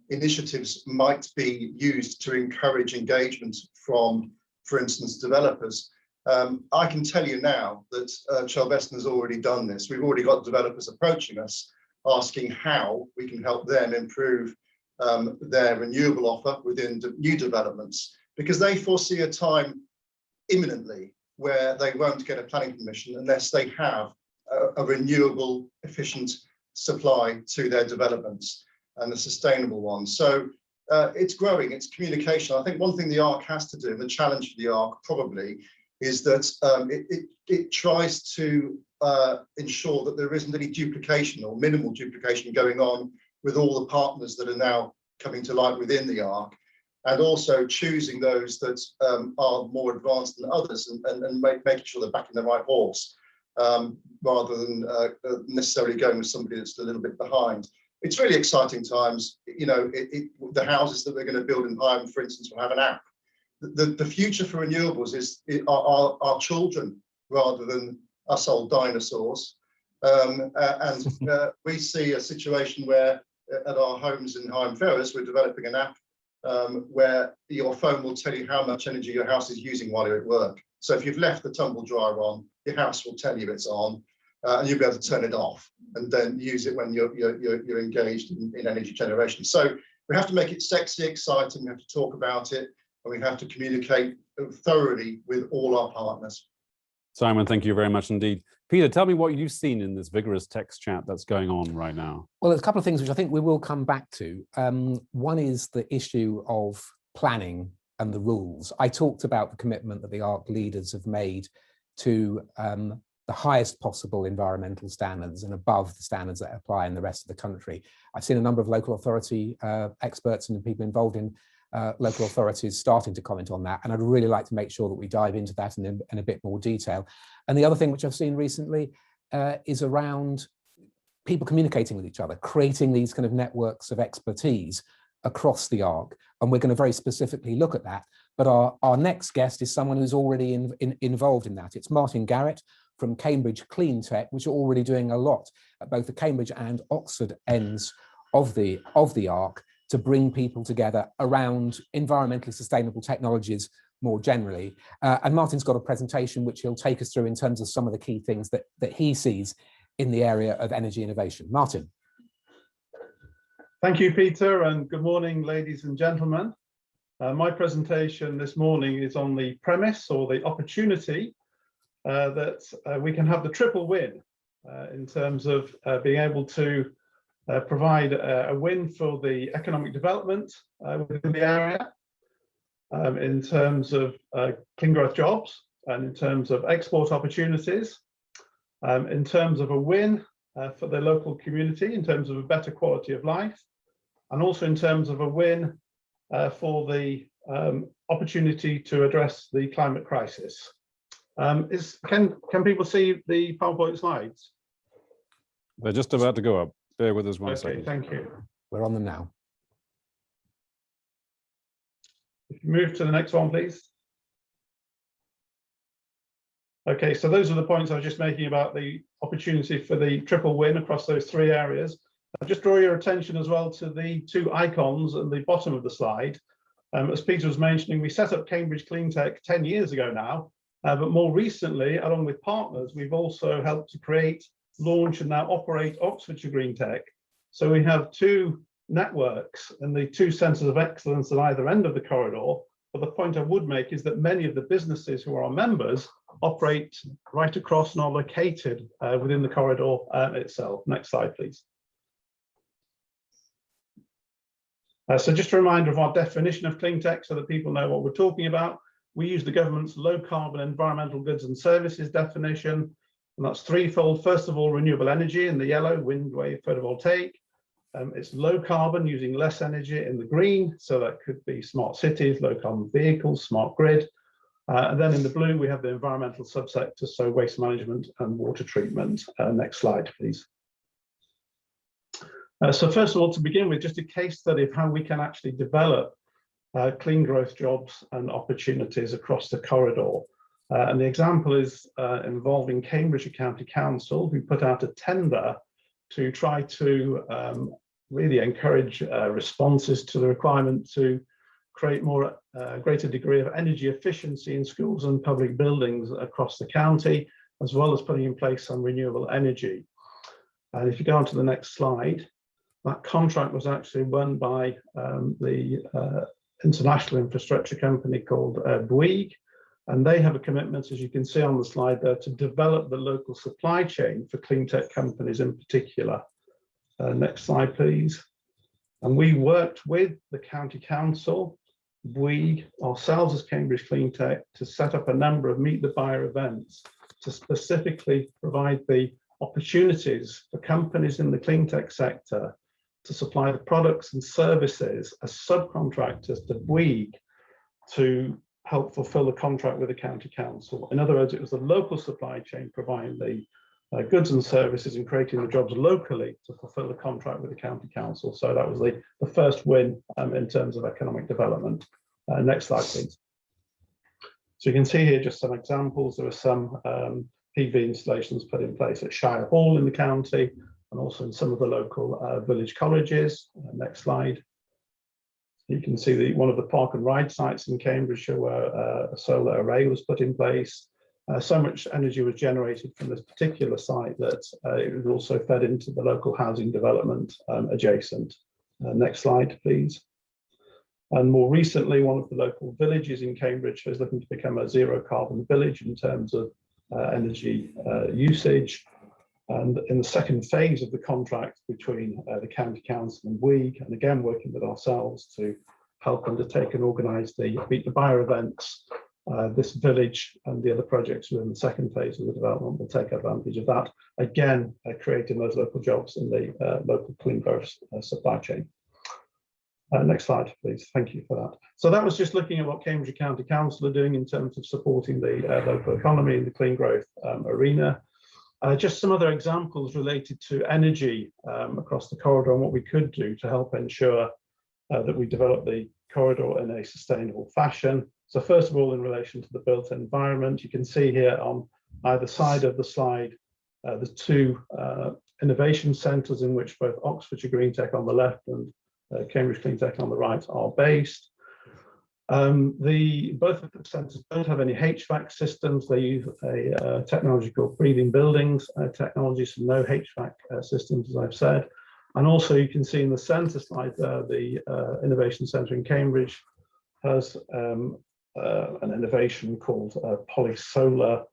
initiatives might be used to encourage engagement from, for instance, developers. I can tell you now that Chelveston has already done this. We've already got developers approaching us, asking how we can help them improve their renewable offer within new developments, because they foresee a time imminently where they won't get a planning permission unless they have a renewable, efficient supply to their developments, and a sustainable one. So it's growing, it's communication. I think one thing the ARC has to do, and the challenge for the ARC probably, is that it tries to ensure that there isn't any duplication or minimal duplication going on with all the partners that are now coming to light within the ARC, and also choosing those that are more advanced than others, and making sure they're backing the right horse, rather than necessarily going with somebody that's a little bit behind. It's really exciting times. You know, the houses that we're going to build in Higham, for instance, will have an app. The future for renewables is our children rather than us old dinosaurs. We see a situation where at our homes in Higham Ferrers, we're developing an app where your phone will tell you how much energy your house is using while you're at work. So if you've left the tumble dryer on, your house will tell you it's on, and you'll be able to turn it off and then use it when you're engaged in energy generation. So we have to make it sexy, exciting. We have to talk about it, and we have to communicate thoroughly with all our partners. Simon, thank you very much indeed. Peter, tell me what you've seen in this vigorous text chat that's going on right now. Well, there's a couple of things which I think we will come back to. One is the issue of planning and the rules. I talked about the commitment that the ARC leaders have made to the highest possible environmental standards and above the standards that apply in the rest of the country. I've seen a number of local authority experts and people involved in local authorities starting to comment on that, and I'd really like to make sure that we dive into that in a bit more detail. And the other thing which I've seen recently is around people communicating with each other, creating these kind of networks of expertise across the ARC, and we're going to very specifically look at that. But our next guest is someone who's already involved in that. It's Martin Garrett from Cambridge Clean Tech, which are already doing a lot at both the Cambridge and Oxford ends of the ARC to bring people together around environmentally sustainable technologies more generally. And Martin's got a presentation which he'll take us through in terms of some of the key things that he sees in the area of energy innovation. Martin. Thank you, Peter, and good morning, ladies and gentlemen. My presentation this morning is on the premise or the opportunity that we can have the triple win in terms of being able to provide a win for the economic development within the area, in terms of clean growth jobs, and in terms of export opportunities, in terms of a win for the local community, in terms of a better quality of life, and also in terms of a win for the opportunity to address the climate crisis. Can people see the PowerPoint slides? They're just about to go up. Bear with us one second. Thank you. We're on them now. If you move to the next one, please. Okay, so those are the points I was just making about the opportunity for the triple win across those three areas. I'll just draw your attention as well to the two icons at the bottom of the slide. As Peter was mentioning, we set up Cambridge Clean Tech 10 years ago now, but more recently, along with partners, we've also helped to create, launch and now operate Oxfordshire Green Tech. So we have two networks and the two centres of excellence at either end of the corridor. But the point I would make is that many of the businesses who are our members operate right across and are located within the corridor itself. Next slide, please. So just a reminder of our definition of clean tech so that people know what we're talking about. We use the government's low carbon environmental goods and services definition, and that's threefold. First of all, renewable energy in the yellow, wind, wave, photovoltaic. It's low carbon, using less energy in the green, so that could be smart cities, low carbon vehicles, smart grid. And then in the blue, we have the environmental subsectors, so waste management and water treatment. Next slide, please. So first of all, to begin with, just a case study of how we can actually develop clean growth jobs and opportunities across the corridor. And the example is involving Cambridgeshire County Council, who put out a tender to try to really encourage responses to the requirement to create more greater degree of energy efficiency in schools and public buildings across the county, as well as putting in place some renewable energy. And if you go on to the next slide, that contract was actually won by the international infrastructure company called Bouygues, and they have a commitment, as you can see on the slide there, to develop the local supply chain for clean tech companies in particular. Next slide, please. And we worked with the county council, Bouygues, ourselves as Cambridge Clean Tech, to set up a number of Meet the Buyer events to specifically provide the opportunities for companies in the clean tech sector to supply the products and services as subcontractors to Bouygues to help fulfill the contract with the county council. In other words, it was the local supply chain providing the goods and services and creating the jobs locally to fulfill the contract with the county council. So that was the first win in terms of economic development. Next slide, please. So you can see here just some examples. There were some PV installations put in place at Shire Hall in the county, and also in some of the local village colleges. Next slide. You can see one of the park and ride sites in Cambridgeshire where a solar array was put in place. So much energy was generated from this particular site that it was also fed into the local housing development adjacent. Next slide, please. And more recently, one of the local villages in Cambridge is looking to become a zero carbon village in terms of energy usage. And in the second phase of the contract between the County Council and Bouygues, and again working with ourselves to help undertake and organise the Meet the Buyer events, this village and the other projects within the second phase of the development will take advantage of that, again creating those local jobs in the local clean growth supply chain. Next slide, please. Thank you for that. So that was just looking at what Cambridge County Council are doing in terms of supporting the local economy in the clean growth arena. Just some other examples related to energy across the corridor and what we could do to help ensure that we develop the corridor in a sustainable fashion. So first of all, in relation to the built environment, you can see here on either side of the slide, the two innovation centres in which both Oxfordshire Green Tech on the left and Cambridge Clean Tech on the right are based. Both of the centres don't have any HVAC systems. They use a technology called breathing buildings technology, so no HVAC systems, as I've said. And also you can see in the centre slide there, the Innovation Centre in Cambridge has an innovation called polysolar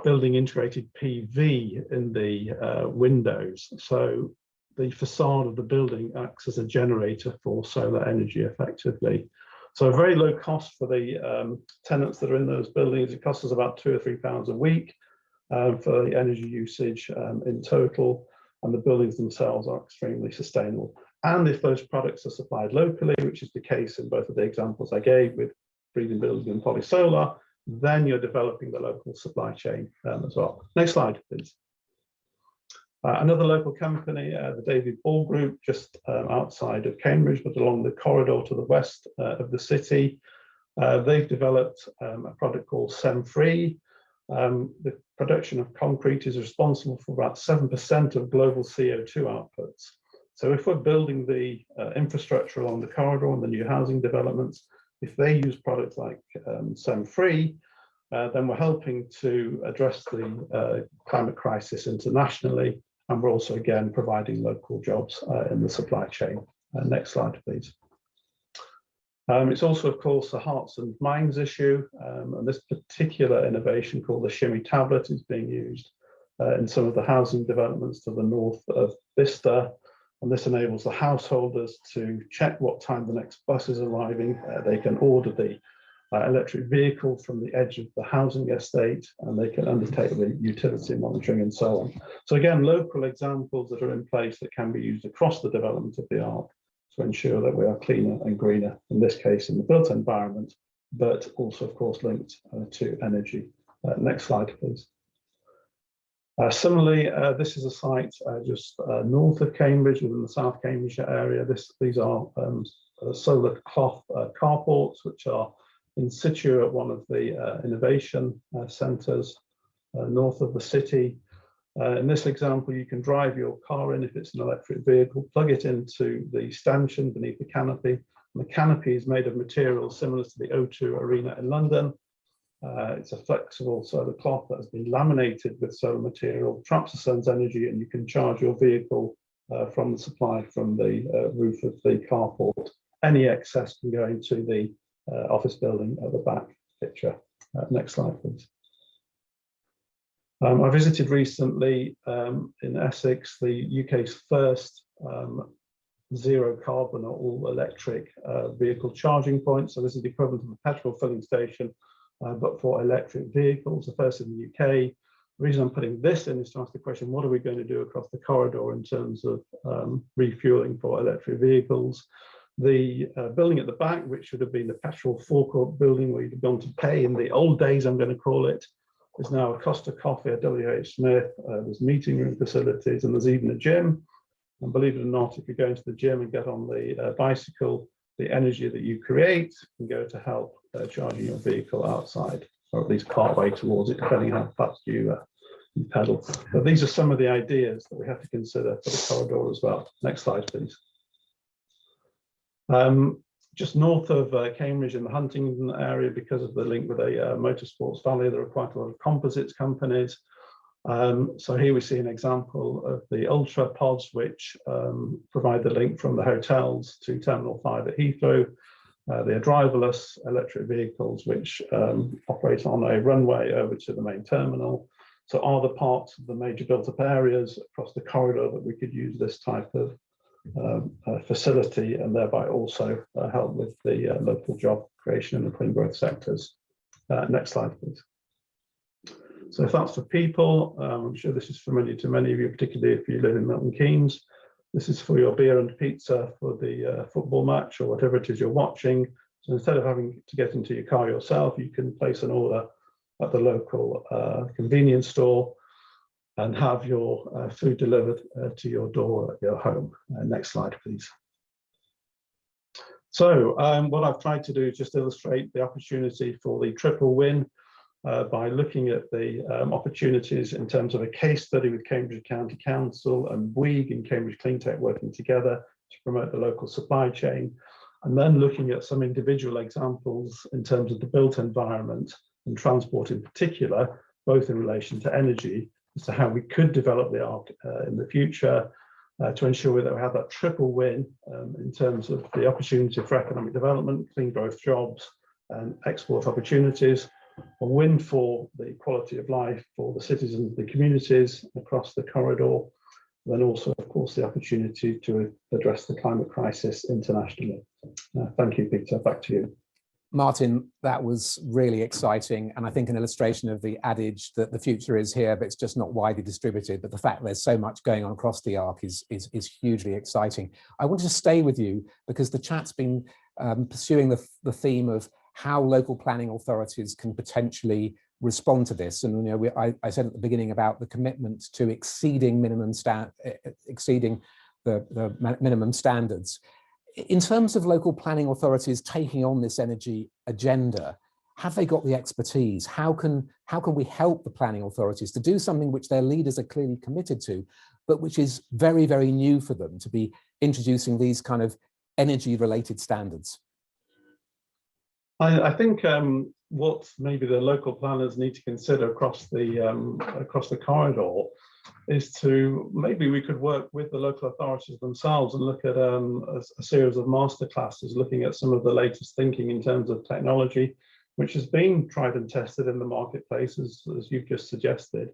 building integrated PV in the windows. So the facade of the building acts as a generator for solar energy effectively. So a very low cost for the tenants that are in those buildings. It costs us about £2 or £3 a week for the energy usage in total, and the buildings themselves are extremely sustainable. And if those products are supplied locally, which is the case in both of the examples I gave with breathing buildings and polysolar, then you're developing the local supply chain as well. Next slide, please. Another local company, the David Ball Group, just outside of Cambridge, but along the corridor to the west of the city. They've developed a product called SEM-Free. The production of concrete is responsible for about 7% of global CO2 outputs. So if we're building the infrastructure along the corridor and the new housing developments, if they use products like SEM-Free, then we're helping to address the climate crisis internationally. And we're also, again, providing local jobs in the supply chain. Next slide, please. It's also, of course, a hearts and minds issue. And this particular innovation called the Shimmy tablet is being used in some of the housing developments to the north of Bicester. And this enables the householders to check what time the next bus is arriving. They can order the electric vehicle from the edge of the housing estate, and they can undertake the utility monitoring and so on. So again, local examples that are in place that can be used across the development of the ARC to ensure that we are cleaner and greener, in this case in the built environment, but also, of course, linked to energy. Next slide, please. Similarly, this is a site just north of Cambridge, within the South Cambridgeshire area. These are solar cloth carports, which are in situ at one of the innovation centres north of the city. In this example, you can drive your car in if it's an electric vehicle, plug it into the stanchion beneath the canopy. And the canopy is made of materials similar to the O2 Arena in London. It's a flexible solar cloth that has been laminated with solar material, traps the sun's energy, and you can charge your vehicle from the supply from the roof of the carport. Any excess can go into the office building at the back picture. Next slide, please. I visited recently in Essex, the UK's first zero carbon or all electric vehicle charging point. So this is the equivalent of a petrol filling station, but for electric vehicles, the first in the UK. The reason I'm putting this in is to ask the question, what are we going to do across the corridor in terms of refueling for electric vehicles? The building at the back, which should have been the petrol forecourt building where you'd gone to pay in the old days, I'm going to call it, is now a Costa Coffee, a WH Smith. There's meeting room facilities, and there's even a gym. And believe it or not, if you go into the gym and get on the bicycle, the energy that you create can go to help charging your vehicle outside, or at least part way towards it, depending on how fast you pedal. But these are some of the ideas that we have to consider for the corridor as well. Next slide, please. Just north of Cambridge in the Huntingdon area, because of the link with a motorsports valley, there are quite a lot of composites companies. So here we see an example of the Ultra pods, which provide the link from the hotels to Terminal 5 at Heathrow. They are driverless electric vehicles which operate on a runway over to the main terminal. So are the parts of the major built-up areas across the corridor that we could use this type of facility, and thereby also help with the local job creation in the clean growth sectors. Next slide, please. So if that's for people, I'm sure this is familiar to many of you, particularly if you live in Milton Keynes. This is for your beer and pizza for the football match or whatever it is you're watching. So instead of having to get into your car yourself, you can place an order at the local convenience store and have your food delivered to your door at your home. Next slide, please. So what I've tried to do is just illustrate the opportunity for the triple win by looking at the opportunities in terms of a case study with Cambridge County Council and Bouygues and Cambridge Cleantech working together to promote the local supply chain, and then looking at some individual examples in terms of the built environment and transport in particular, both in relation to energy, as to how we could develop the ARC in the future to ensure that we have that triple win in terms of the opportunity for economic development, clean growth jobs, and export opportunities. A win for the quality of life for the citizens, the communities across the corridor, then also, of course, the opportunity to address the climate crisis internationally. Thank you, Peter. Back to you. Martin, that was really exciting, and I think an illustration of the adage that the future is here, but it's just not widely distributed. But the fact there's so much going on across the ARC is hugely exciting. I want to stay with you because the chat's been pursuing the theme of how local planning authorities can potentially respond to this. And you know, I said at the beginning about the commitment to exceeding the minimum standards. In terms of local planning authorities taking on this energy agenda, have they got the expertise? How can we help the planning authorities to do something which their leaders are clearly committed to, but which is very, very new for them, to be introducing these kind of energy related standards? I think what maybe the local planners need to consider across the corridor is to maybe we could work with the local authorities themselves and look at a series of masterclasses looking at some of the latest thinking in terms of technology, which has been tried and tested in the marketplace, as you've just suggested,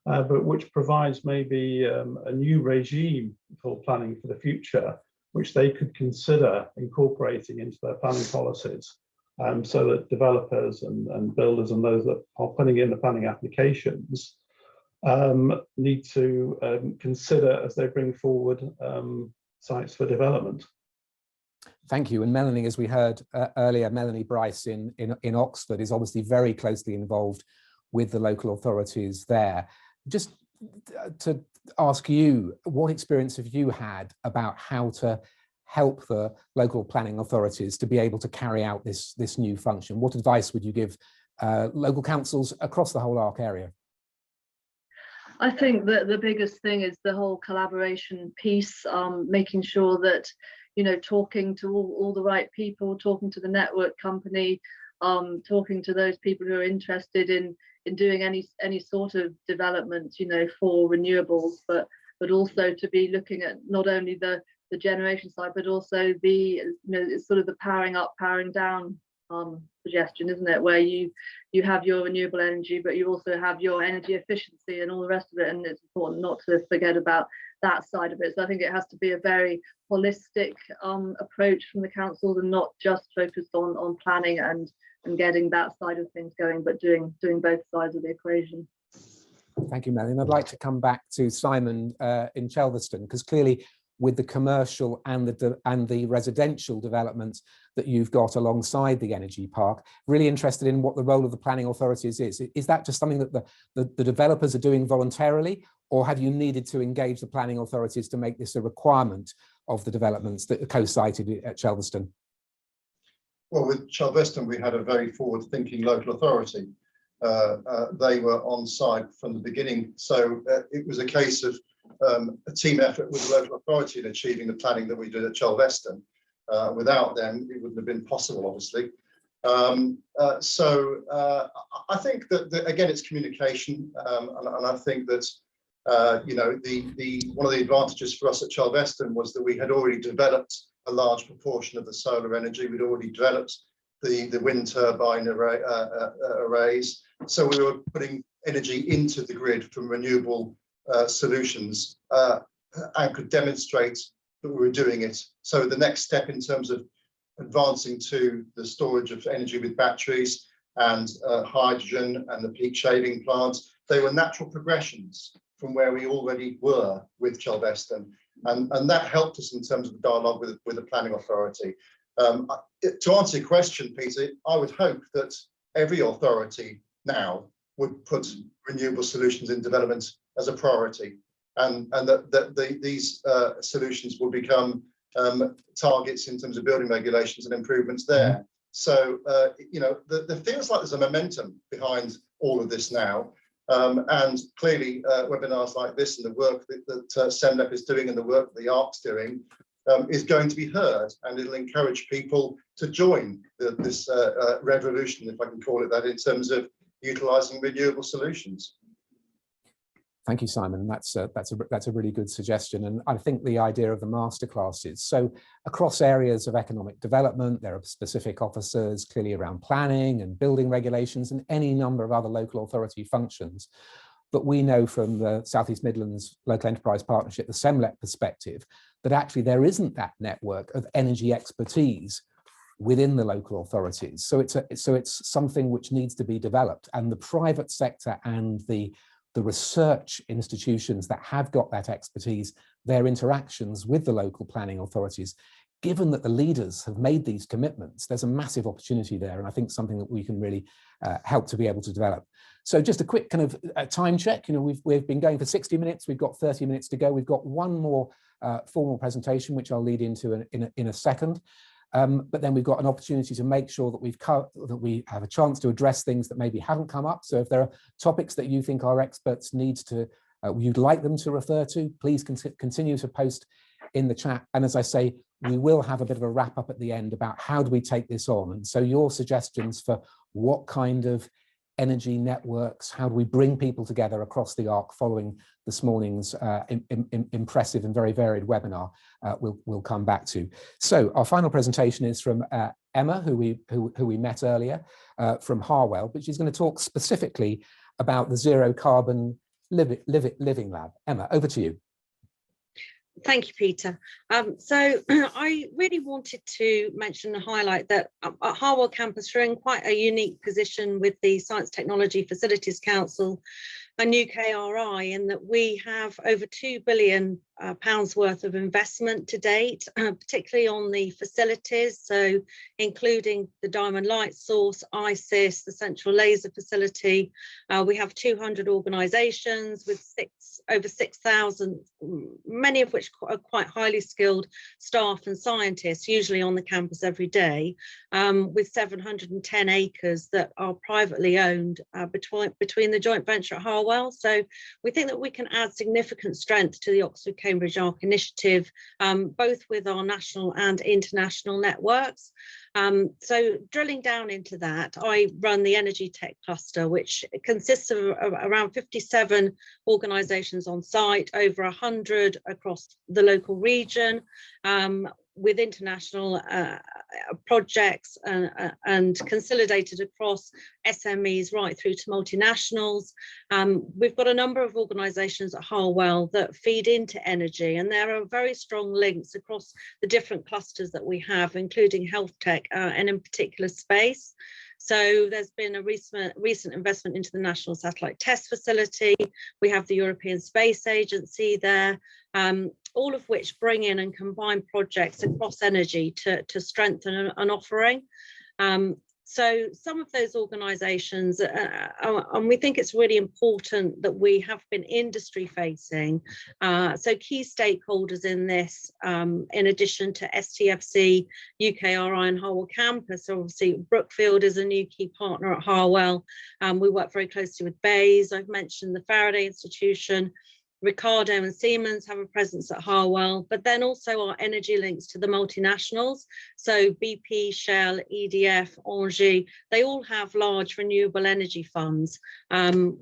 but which provides maybe a new regime for planning for the future, which they could consider incorporating into their planning policies. So that developers and builders and those that are putting in the planning applications need to consider as they bring forward sites for development. Thank you. And Melanie, as we heard earlier, Melanie Bryce in Oxford is obviously very closely involved with the local authorities there. Just to ask you, what experience have you had about how to help the local planning authorities to be able to carry out this new function? What advice would you give local councils across the whole ARC area? I think that the biggest thing is the whole collaboration piece, making sure that, you know, talking to all the right people, talking to the network company, talking to those people who are interested in doing any sort of development, you know, for renewables, but also to be looking at not only the generation side, but also the, you know, it's sort of the powering up, powering down suggestion, isn't it, where you have your renewable energy, but you also have your energy efficiency and all the rest of it, and it's important not to forget about that side of it. So I think it has to be a very holistic approach from the councils, and not just focused on planning and getting that side of things going, but doing both sides of the equation. Thank you, Melanie. I'd like to come back to Simon in Chelveston, because clearly with the commercial and the residential developments that you've got alongside the energy park, really interested in what the role of the planning authorities is. Is that just something that the developers are doing voluntarily, or have you needed to engage the planning authorities to make this a requirement of the developments that are co-sited at Chelveston? Well, with Chelveston, we had a very forward-thinking local authority. They were on side from the beginning, so it was a case of a team effort with the local authority in achieving the planning that we did at Chelveston. Without them, it wouldn't have been possible, obviously. So I think that again, it's communication, and I think that you know, one of the advantages for us at Chelveston was that we had already developed a large proportion of the solar energy. We'd already developed the wind turbine arrays, so we were putting energy into the grid from renewable solutions, and could demonstrate that we were doing it. So the next step in terms of advancing to the storage of energy with batteries and hydrogen and the peak shaving plants, they were natural progressions from where we already were with Chelveston, and that helped us in terms of the dialogue with the planning authority. To answer your question, Peter, I would hope that every authority now would put renewable solutions in development as a priority, and that these solutions will become targets in terms of building regulations and improvements there. So, you know, there feels like there's a momentum behind all of this now. And clearly, webinars like this and the work that SEMLEP is doing and the work that the ARC's doing is going to be heard, and it'll encourage people to join this revolution, if I can call it that, in terms of utilising renewable solutions. Thank you, Simon. That's a really good suggestion, and I think the idea of the masterclasses. So across areas of economic development, there are specific officers clearly around planning and building regulations and any number of other local authority functions. But we know from the South East Midlands Local Enterprise Partnership, the SEMLEP perspective, that actually there isn't that network of energy expertise within the local authorities. So it's something which needs to be developed, and the private sector and the research institutions that have got that expertise, their interactions with the local planning authorities, given that the leaders have made these commitments, there's a massive opportunity there, and I think something that we can really help to be able to develop. So just a quick kind of time check. You know, we've been going for 60 minutes. We've got 30 minutes to go. We've got one more formal presentation, which I'll lead into in a second. But then we've got an opportunity to make sure that we have a chance to address things that maybe haven't come up. So if there are topics that you think our experts you'd like them to refer to, please continue to post in the chat. And as I say, we will have a bit of a wrap up at the end about how do we take this on. And so your suggestions for what kind of energy networks, how do we bring people together across the ARC following this morning's impressive and very varied webinar, we'll come back to. So our final presentation is from Emma, who we met earlier from Harwell, but she's going to talk specifically about the Zero Carbon Living Lab. Emma, over to you. Thank you, Peter. So I really wanted to mention and highlight that at Harwell campus, we're in quite a unique position with the Science Technology Facilities Council, and UKRI, in that we have over £2 billion worth of investment to date, particularly on the facilities, so including the Diamond Light Source, ISIS, the Central Laser Facility. We have 200 organisations with over 6,000, many of which are quite highly skilled staff and scientists, usually on the campus every day, with 710 acres that are privately owned between the joint venture at Harwell. So we think that we can add significant strength to the Oxford-Cambridge Arc initiative, both with our national and international networks. So drilling down into that, I run the Energy Tech Cluster, which consists of around 57 organisations on site, over 100 across the local region, with international projects and consolidated across SMEs right through to multinationals. We've got a number of organisations at Harwell that feed into energy, and there are very strong links across the different clusters that we have, including health tech and in particular space. So there's been a recent investment into the National Satellite Test Facility. We have the European Space Agency there, all of which bring in and combine projects across energy to strengthen an offering. So some of those organisations, and we think it's really important that we have been industry facing. So key stakeholders in this, in addition to STFC, UKRI and Harwell Campus, obviously Brookfield is a new key partner at Harwell. We work very closely with Bayes. I've mentioned the Faraday Institution. Ricardo and Siemens have a presence at Harwell, but then also our energy links to the multinationals. So BP, Shell, EDF, Engie, they all have large renewable energy funds,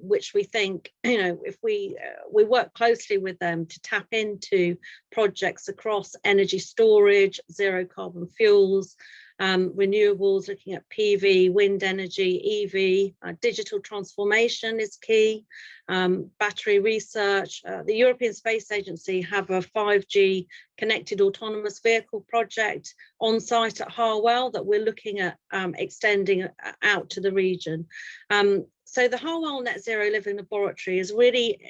which we think, if we work closely with them to tap into projects across energy storage, zero carbon fuels, renewables, looking at PV, wind energy, EV, digital transformation is key, battery research. The European Space Agency have a 5G connected autonomous vehicle project on site at Harwell that we're looking at extending out to the region. So the Harwell Net Zero Living Laboratory is really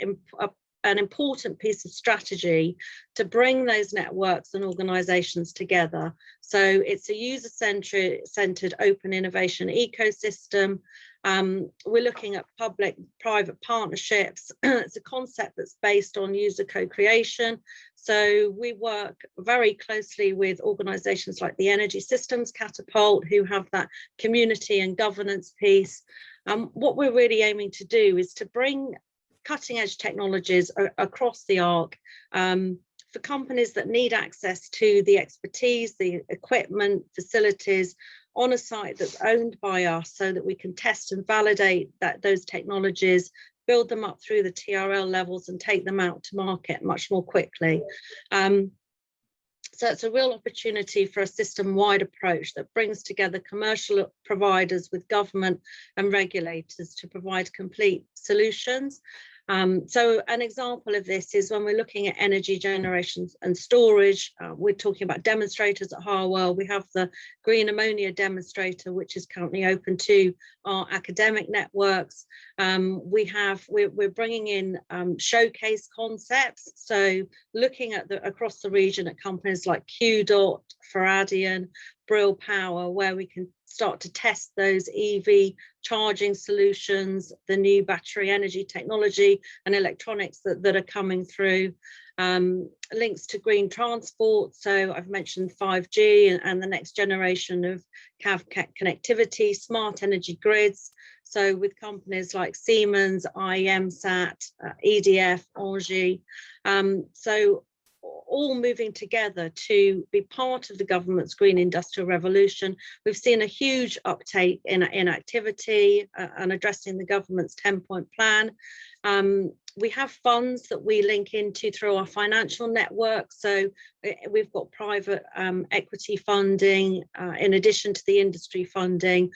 an important piece of strategy to bring those networks and organisations together. So it's a user-centred open innovation ecosystem. We're looking at public-private partnerships. It's a concept that's based on user co-creation. So we work very closely with organisations like the Energy Systems Catapult, who have that community and governance piece. What we're really aiming to do is to bring cutting edge technologies across the ARC for companies that need access to the expertise, the equipment, facilities on a site that's owned by us, so that we can test and validate those technologies, build them up through the TRL levels and take them out to market much more quickly. So it's a real opportunity for a system-wide approach that brings together commercial providers with government and regulators to provide complete solutions. So an example of this is when we're looking at energy generation and storage. We're talking about demonstrators at Harwell. We have the green ammonia demonstrator, which is currently open to our academic networks. We're bringing in showcase concepts. So looking at across the region at companies like QDOT, Faradian, Brill Power, where we can start to test those EV charging solutions, the new battery energy technology and electronics that are coming through. Links to green transport. So I've mentioned 5G and the next generation of connectivity, smart energy grids. So with companies like Siemens, IEMSAT, EDF, Engie. So all moving together to be part of the government's green industrial revolution. We've seen a huge uptake in activity and addressing the government's 10-point plan. We have funds that we link into through our financial network. So we've got private equity funding in addition to the industry funding.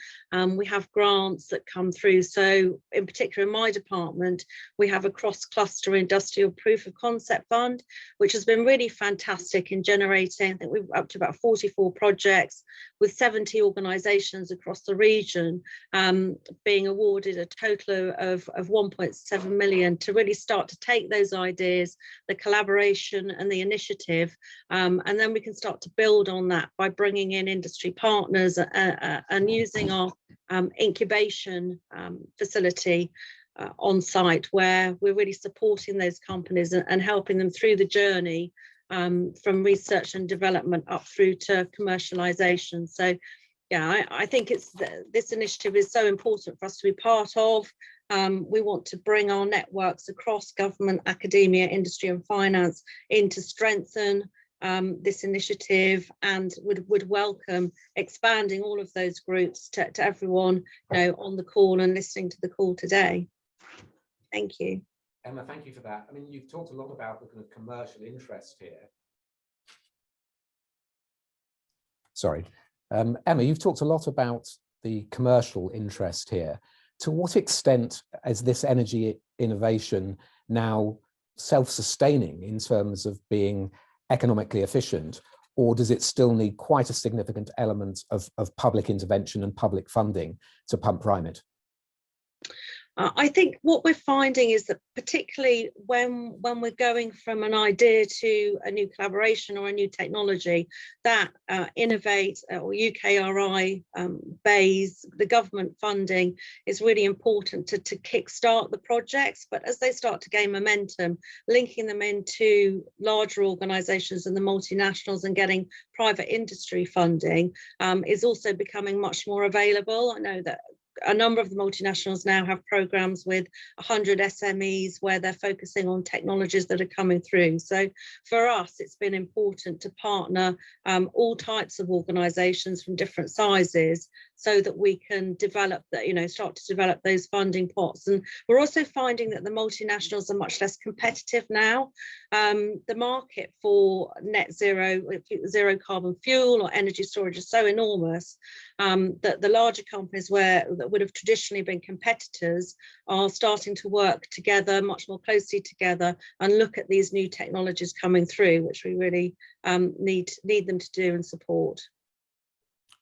We have grants that come through. So in particular, in my department, we have a cross-cluster industrial proof of concept fund, which has been really fantastic in generating, I think we're up to about 44 projects with 70 organisations across the region, being awarded a total of 1.7 million to really start to take those ideas, the collaboration and the initiative, and then we can start to build on that by bringing in industry partners and using our incubation facility on site, where we're really supporting those companies and helping them through the journey from research and development up through to commercialization. So yeah, I think this initiative is so important for us to be part of. We want to bring our networks across government, academia, industry and finance in to strengthen this initiative, and would welcome expanding all of those groups to everyone, on the call and listening to the call today. Thank you. Emma, thank you for that. I mean, you've talked a lot about the kind of commercial interest here. Sorry. Emma, you've talked a lot about the commercial interest here. To what extent is this energy innovation now self-sustaining in terms of being economically efficient, or does it still need quite a significant element of public intervention and public funding to pump prime it? I think what we're finding is that particularly when we're going from an idea to a new collaboration or a new technology, that Innovate or UKRI, BAYS, the government funding is really important to kickstart the projects. But as they start to gain momentum, linking them into larger organisations and the multinationals and getting private industry funding is also becoming much more available. I know that a number of the multinationals now have programs with 100 SMEs where they're focusing on technologies that are coming through. So for us, it's been important to partner all types of organisations from different sizes so that we can develop that, start to develop those funding pots. And we're also finding that the multinationals are much less competitive now. The market for net zero carbon fuel or energy storage is so enormous that the larger companies that would have traditionally been competitors are starting to work together, much more closely together, and look at these new technologies coming through, which we really need them to do and support.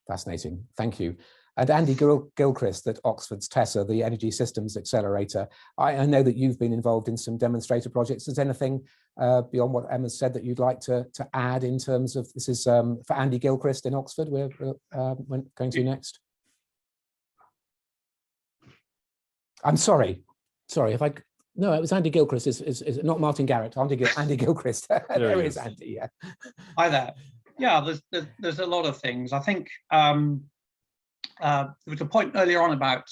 Fascinating, thank you. And Andy Gilchrist at Oxford's TESA, the Energy Systems Accelerator. I know that you've been involved in some demonstrator projects. Is there anything beyond what Emma said that you'd like to add in terms of, this is for Andy Gilchrist in Oxford, we're going to next? I'm sorry, if I, no, it was Andy Gilchrist, is not Martin Garrett, Andy Gilchrist. There is Andy, yeah. Hi there. Yeah, there's a lot of things. I think there was a point earlier on about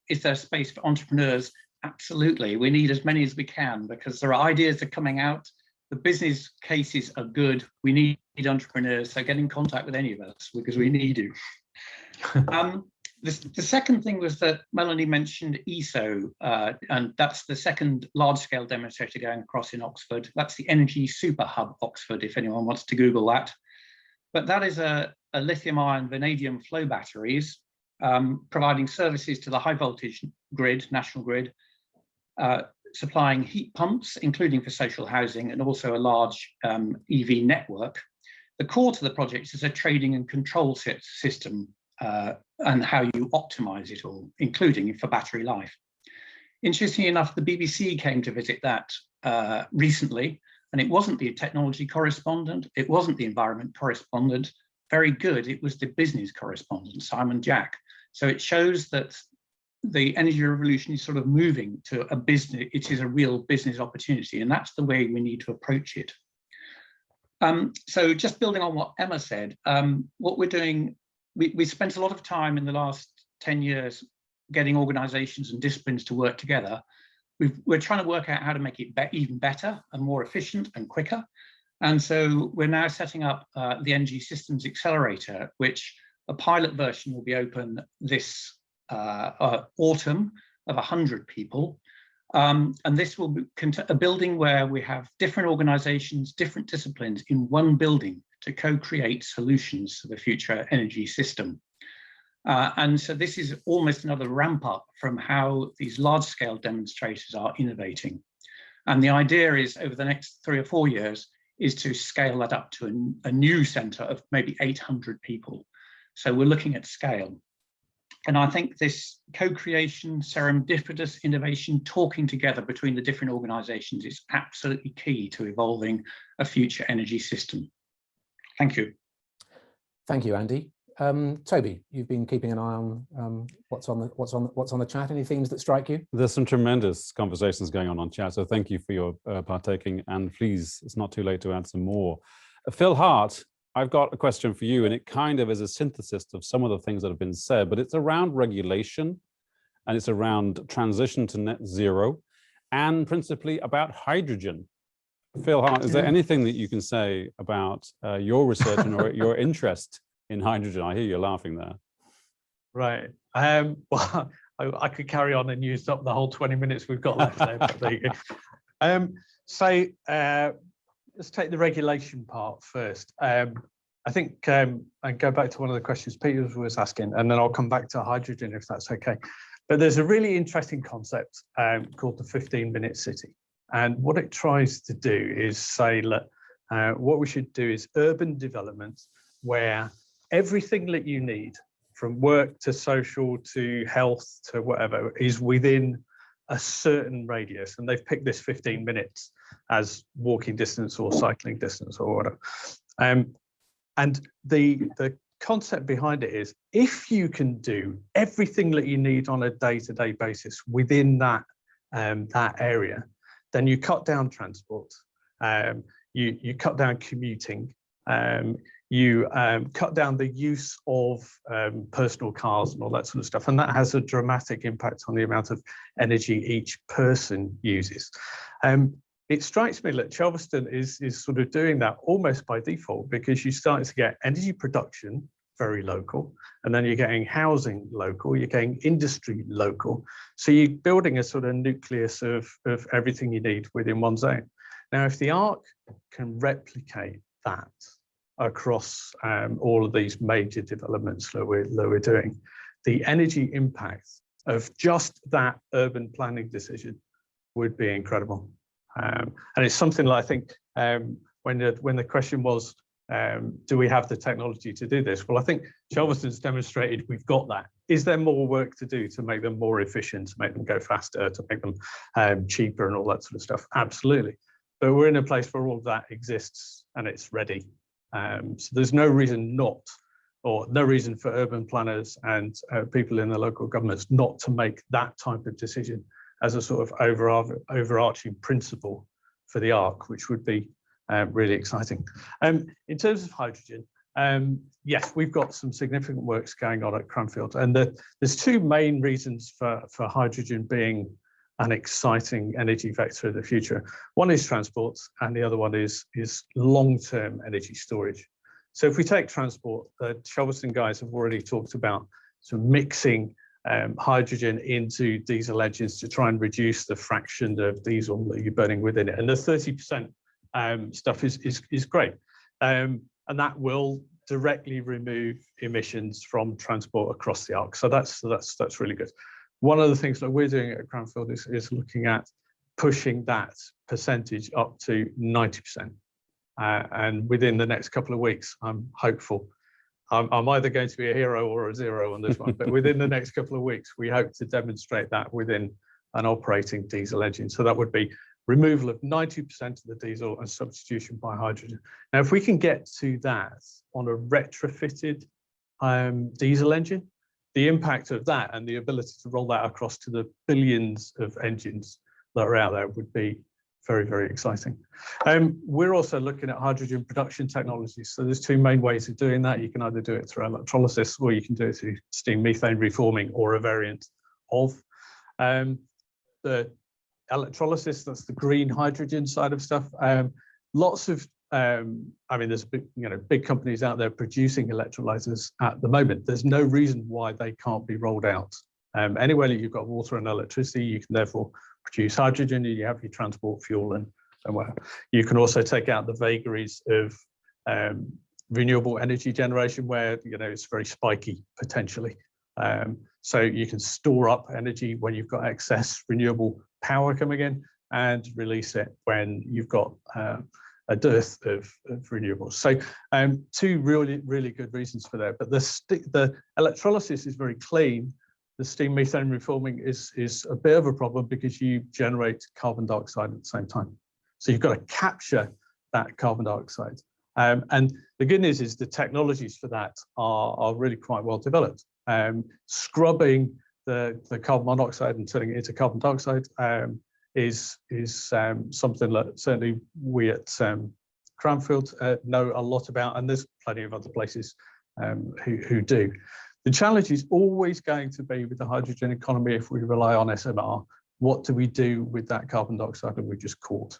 is there space for entrepreneurs? Absolutely, we need as many as we can because there are ideas that are coming out. The business cases are good. We need entrepreneurs, so get in contact with any of us because we need you. The second thing was that Melanie mentioned ESO, and that's the second large-scale demonstrator going across in Oxford. That's the Energy Super Hub Oxford, if anyone wants to Google that. But that is a lithium-ion vanadium flow batteries, providing services to the high-voltage grid, national grid, supplying heat pumps, including for social housing, and also a large EV network. The core to the project is a trading and control system, and how you optimize it all, including for battery life. Interestingly enough, the BBC came to visit that recently, and it wasn't the technology correspondent, it wasn't the environment correspondent, very good, it was the business correspondent, Simon Jack. So it shows that the energy revolution is sort of moving to a business, it is a real business opportunity, and that's the way we need to approach it. So just building on what Emma said, what we're doing, we spent a lot of time in the last 10 years getting organizations and disciplines to work together. We're trying to work out how to make it even better and more efficient and quicker. And so we're now setting up the Energy Systems Accelerator, which a pilot version will be open this autumn of 100 people. And this will be a building where we have different organizations, different disciplines in one building to co-create solutions to the future energy system. And so this is almost another ramp up from how these large scale demonstrators are innovating. And the idea is over the next 3 or 4 years is to scale that up to a new center of maybe 800 people. So we're looking at scale. And I think this co-creation, serendipitous innovation, talking together between the different organizations is absolutely key to evolving a future energy system. Thank you. Thank you, Andy. Toby, you've been keeping an eye on what's on the chat. Any themes that strike you? There's some tremendous conversations going on chat, so thank you for your partaking, and please, it's not too late to add some more. Phil Hart, I've got a question for you, and it kind of is a synthesis of some of the things that have been said, but it's around regulation, and it's around transition to net zero, and principally about hydrogen. Phil Hart, is there anything that you can say about your research and your interest in hydrogen? I hear you laughing there. Right. Well, I could carry on and use up the whole 20 minutes we've got left there. But there you go. Let's take the regulation part first. I think I go back to one of the questions Peter was asking, and then I'll come back to hydrogen if that's okay. But there's a really interesting concept called the 15-minute city. And what it tries to do is say, look, what we should do is urban development where everything that you need, from work to social to health to whatever, is within a certain radius. And they've picked this 15 minutes as walking distance or cycling distance or whatever. And the concept behind it is, if you can do everything that you need on a day-to-day basis within that area, then you cut down transport, you cut down commuting, you cut down the use of personal cars and all that sort of stuff. And that has a dramatic impact on the amount of energy each person uses. It strikes me that Chelveston is sort of doing that almost by default, because you're starting to get energy production very local, and then you're getting housing local, you're getting industry local. So you're building a sort of nucleus of everything you need within one zone. Now, if the ARC can replicate that across all of these major developments that we're doing, the energy impact of just that urban planning decision would be incredible. And it's something that I think when the question was, do we have the technology to do this? Well, I think Chelveston's demonstrated we've got that. Is there more work to do to make them more efficient, to make them go faster, to make them cheaper and all that sort of stuff? Absolutely. But we're in a place where all of that exists and it's ready. So there's no reason not, or no reason for urban planners and people in the local governments not to make that type of decision as a sort of overarching principle for the ARC, which would be really exciting. In terms of hydrogen, yes, we've got some significant works going on at Cranfield, and there's two main reasons for hydrogen being an exciting energy vector of the future. One is transport, and the other one is long-term energy storage. So if we take transport, the Chelveston guys have already talked about sort of mixing hydrogen into diesel engines to try and reduce the fraction of diesel that you're burning within it. And the 30% stuff is great. And that will directly remove emissions from transport across the ARC. So that's really good. One of the things that we're doing at Cranfield is looking at pushing that percentage up to 90%. And within the next couple of weeks, I'm hopeful. I'm either going to be a hero or a zero on this one, but within the next couple of weeks, we hope to demonstrate that within an operating diesel engine. So that would be removal of 90% of the diesel and substitution by hydrogen. Now, if we can get to that on a retrofitted diesel engine, the impact of that and the ability to roll that across to the billions of engines that are out there would be very, very exciting. We're also looking at hydrogen production technologies. So there's two main ways of doing that. You can either do it through electrolysis, or you can do it through steam methane reforming, or a variant of. The electrolysis, that's the green hydrogen side of stuff. Lots of, I mean, there's big companies out there producing electrolyzers at the moment. There's no reason why they can't be rolled out Anywhere that you've got water and electricity, you can therefore produce hydrogen, and you have your transport fuel and where. You can also take out the vagaries of renewable energy generation, where it's very spiky potentially. So you can store up energy when you've got excess renewable power coming in, and release it when you've got a dearth of renewables. So two really good reasons for that. But the electrolysis is very clean. The steam methane reforming is a bit of a problem because you generate carbon dioxide at the same time. So you've got to capture that carbon dioxide. And the good news is the technologies for that are really quite well developed. Scrubbing the carbon monoxide and turning it into carbon dioxide is something that certainly we at Cranfield know a lot about, and there's plenty of other places who do. The challenge is always going to be with the hydrogen economy. If we rely on SMR, what do we do with that carbon dioxide that we just caught?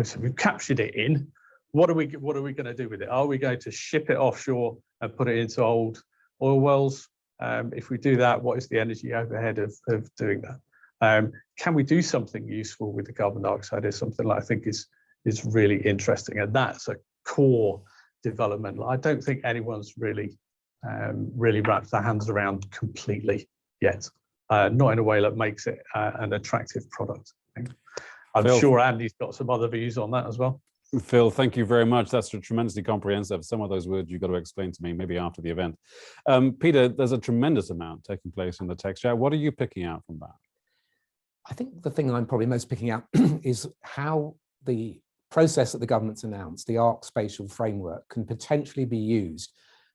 So we've captured it in. What are we going to do with it? Are we going to ship it offshore and put it into old oil wells? If we do that, what is the energy overhead of doing that? Can we do something useful with the carbon dioxide? Is something that I think is really interesting, and that's a core development. I don't think anyone's really wrapped their hands around completely yet, not in a way that makes it an attractive product. I'm Phil, sure Andy's got some other views on that as well. Phil, thank you very much. That's tremendously comprehensive. Some of those words you've got to explain to me maybe after the event. Peter, there's a tremendous amount taking place in the tech chat. What are you picking out from that? I think the thing I'm probably most picking out is how the process that the government's announced, the ARC spatial framework, can potentially be used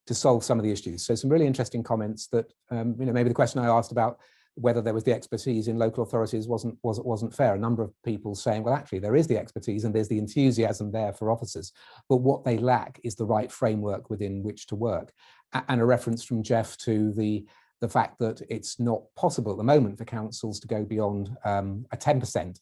to solve some of the issues. So some really interesting comments that, maybe the question I asked about whether there was the expertise in local authorities wasn't fair. A number of people saying, well, actually, there is the expertise and there's the enthusiasm there for officers, but what they lack is the right framework within which to work. And a reference from Jeff to the fact that it's not possible at the moment for councils to go beyond a 10%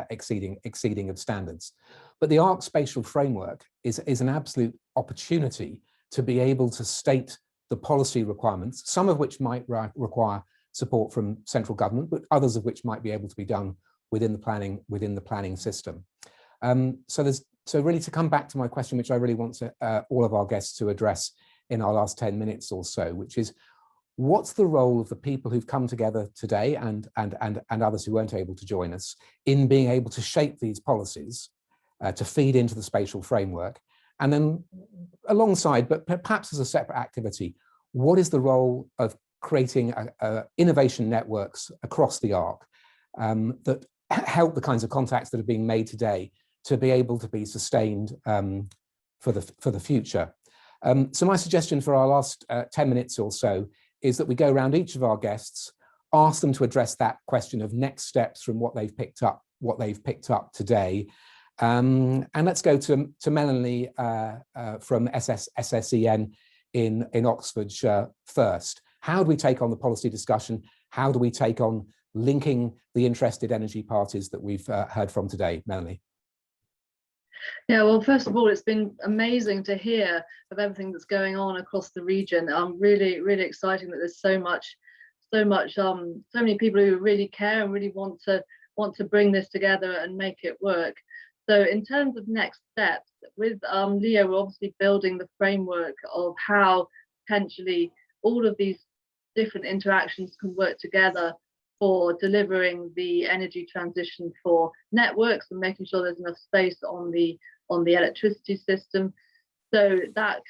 exceeding of standards. But the ARC spatial framework is an absolute opportunity to be able to state the policy requirements, some of which might require support from central government, but others of which might be able to be done within the planning system. So really, to come back to my question, which I really want all of our guests to address in our last 10 minutes or so, which is, what's the role of the people who've come together today and others who weren't able to join us in being able to shape these policies to feed into the spatial framework? And then alongside, but perhaps as a separate activity, what is the role of creating innovation networks across the ARC that help the kinds of contacts that are being made today to be able to be sustained for the future? So my suggestion for our last 10 minutes or so is that we go around each of our guests, ask them to address that question of next steps from what they've picked up today. And let's go to Melanie from SSEN in Oxfordshire first. How do we take on the policy discussion? How do we take on linking the interested energy parties that we've heard from today? Melanie. Yeah, well, first of all, it's been amazing to hear of everything that's going on across the region. Really, really exciting that there's so many people who really care and really want to bring this together and make it work. So in terms of next steps, with Leo, we're obviously building the framework of how potentially all of these different interactions can work together for delivering the energy transition for networks and making sure there's enough space on the electricity system. So that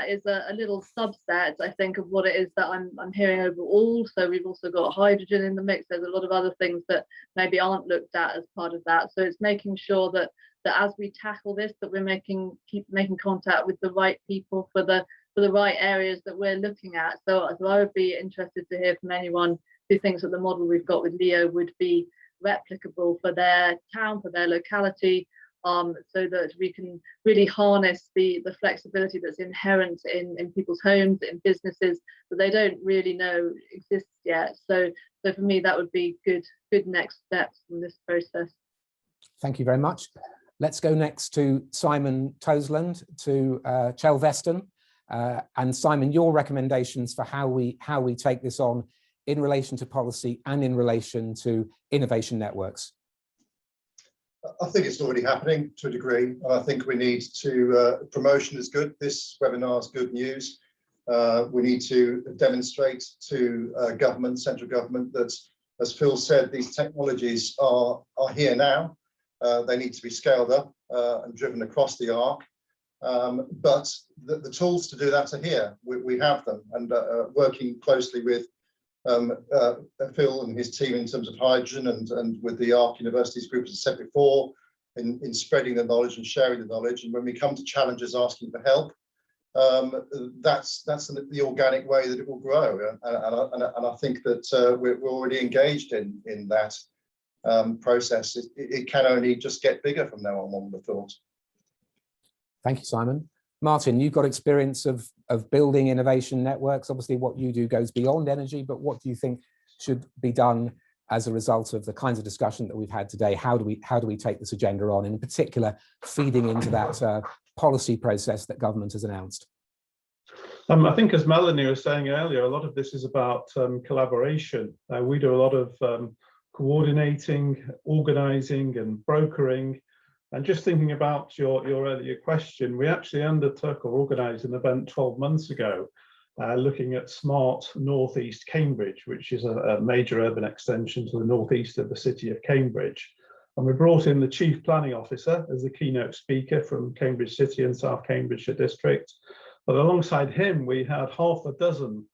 is a little subset, I think, of what it is that I'm hearing overall. So we've also got hydrogen in the mix. There's a lot of other things that maybe aren't looked at as part of that. So it's making sure that as we tackle this, that we're keep making contact with the right people for the right areas that we're looking at. So I would be interested to hear from anyone who thinks that the model we've got with Leo would be replicable for their town, for their locality, so that we can really harness the flexibility that's inherent in people's homes, in businesses that they don't really know exists yet. So for me, that would be good next steps in this process. Thank you very much. Let's go next to Simon Tosland to Chelveston. And Simon, your recommendations for how we take this on in relation to policy and in relation to innovation networks? I think it's already happening to a degree, and I think we need to, promotion is good. This webinar is good news. We need to demonstrate to government, central government, that, as Phil said, these technologies are here now. They need to be scaled up and driven across the arc. But the tools to do that are here. We have them, and working closely with Phil and his team in terms of hydrogen and with the ARC Universities group, as I said before, in spreading the knowledge and sharing the knowledge. And when we come to challenges asking for help, that's the organic way that it will grow. And I think that we're already engaged in that process. It can only just get bigger from now on, one would have thought. Thank you, Simon. Martin, you've got experience of building innovation networks. Obviously, what you do goes beyond energy, but what do you think should be done as a result of the kinds of discussion that we've had today? How do we take this agenda on, in particular, feeding into that policy process that government has announced? I think, as Melanie was saying earlier, a lot of this is about collaboration. We do a lot of coordinating, organising and brokering. And just thinking about your earlier question, we actually undertook or organised an event 12 months ago looking at smart northeast Cambridge, which is a major urban extension to the northeast of the city of Cambridge. And we brought in the Chief Planning Officer as the keynote speaker from Cambridge City and South Cambridgeshire District. But alongside him, we had half a dozen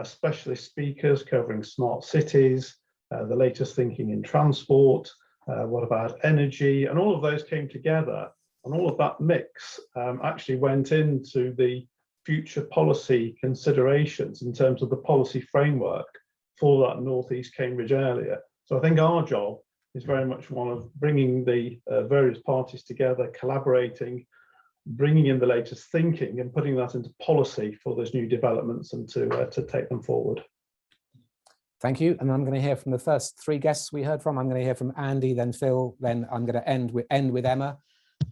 specialist speakers covering smart cities, the latest thinking in transport, what about energy, and all of those came together, and all of that mix actually went into the future policy considerations in terms of the policy framework for that northeast Cambridge area. So I think our job is very much one of bringing the various parties together, collaborating, bringing in the latest thinking and putting that into policy for those new developments and to take them forward. Thank you. And I'm going to hear from the first three guests we heard from. I'm going to hear from Andy, then Phil, then I'm going to end with Emma.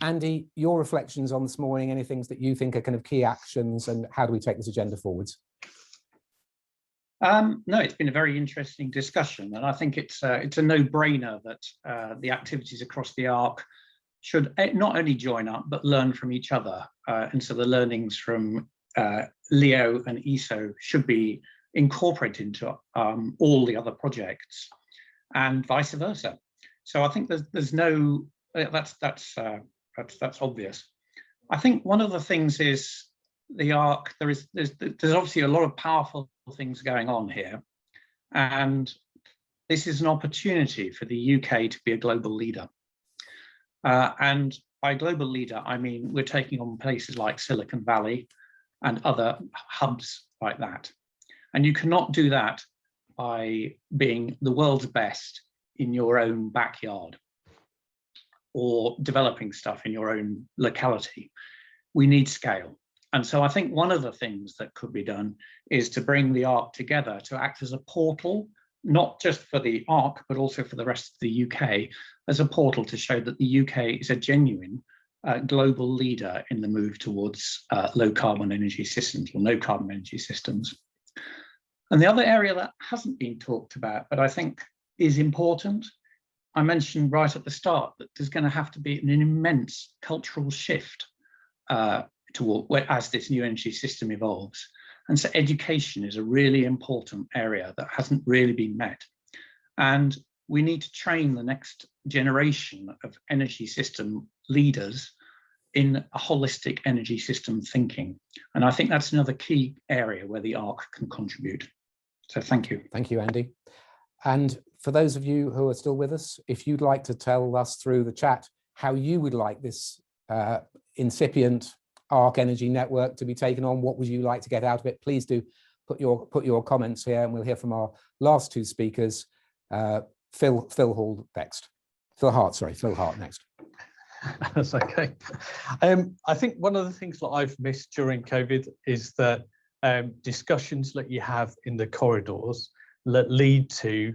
Andy, your reflections on this morning, any things that you think are kind of key actions, and how do we take this agenda forwards? No, it's been a very interesting discussion, and I think it's a no-brainer that the activities across the ARC should not only join up but learn from each other. And so the learnings from Leo and ESO should be incorporated into all the other projects, and vice versa. So I think there's no that's obvious. I think one of the things is the ARC. There's obviously a lot of powerful things going on here, and this is an opportunity for the UK to be a global leader. And by global leader, I mean we're taking on places like Silicon Valley and other hubs like that. And you cannot do that by being the world's best in your own backyard or developing stuff in your own locality. We need scale. And so I think one of the things that could be done is to bring the ARC together to act as a portal, not just for the ARC, but also for the rest of the UK, as a portal to show that the UK is a genuine global leader in the move towards low carbon energy systems or no carbon energy systems. And the other area that hasn't been talked about, but I think is important, I mentioned right at the start that there's going to have to be an immense cultural shift as this new energy system evolves. And so education is a really important area that hasn't really been met. And we need to train the next generation of energy system leaders in a holistic energy system thinking. And I think that's another key area where the ARC can contribute. So thank you. Thank you, Andy. And for those of you who are still with us, if you'd like to tell us through the chat how you would like this incipient ARC energy network to be taken on, what would you like to get out of it, please do put your comments here, and we'll hear from our last two speakers. Phil Hart next. That's okay. I think one of the things that I've missed during COVID is that discussions that you have in the corridors that lead to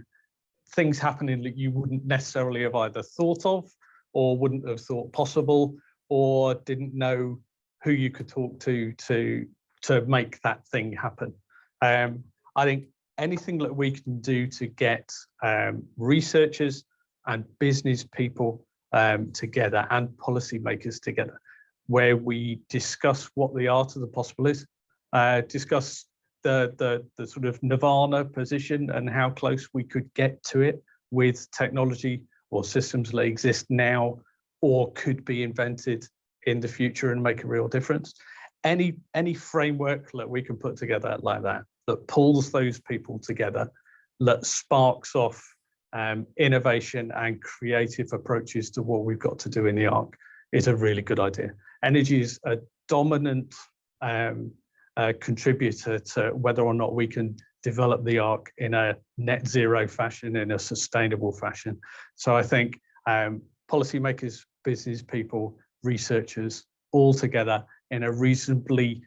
things happening that you wouldn't necessarily have either thought of or wouldn't have thought possible, or didn't know who you could talk to make that thing happen. I think anything that we can do to get researchers and business people together and policymakers together, where we discuss what the art of the possible is, discuss the sort of nirvana position and how close we could get to it with technology or systems that exist now or could be invented in the future and make a real difference. Any framework that we can put together like that pulls those people together, that sparks off innovation and creative approaches to what we've got to do in the ARC is a really good idea. Energy is a dominant contributor to whether or not we can develop the ARC in a net zero fashion, in a sustainable fashion. So I think policymakers, business people, researchers, all together in a reasonably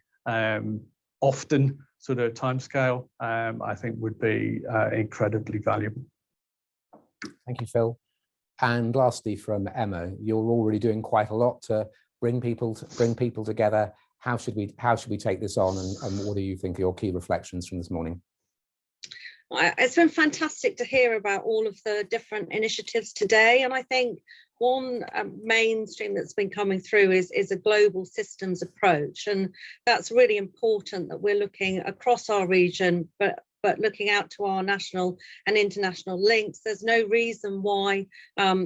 often sort of timescale, I think would be incredibly valuable. Thank you, Phil. And lastly, from Emma, you're already doing quite a lot to bring people together. How should we take this on, and what do you think are your key reflections from this morning? It's been fantastic to hear about all of the different initiatives today, and I think one mainstream that's been coming through is a global systems approach, and that's really important that we're looking across our region, but looking out to our national and international links. There's no reason why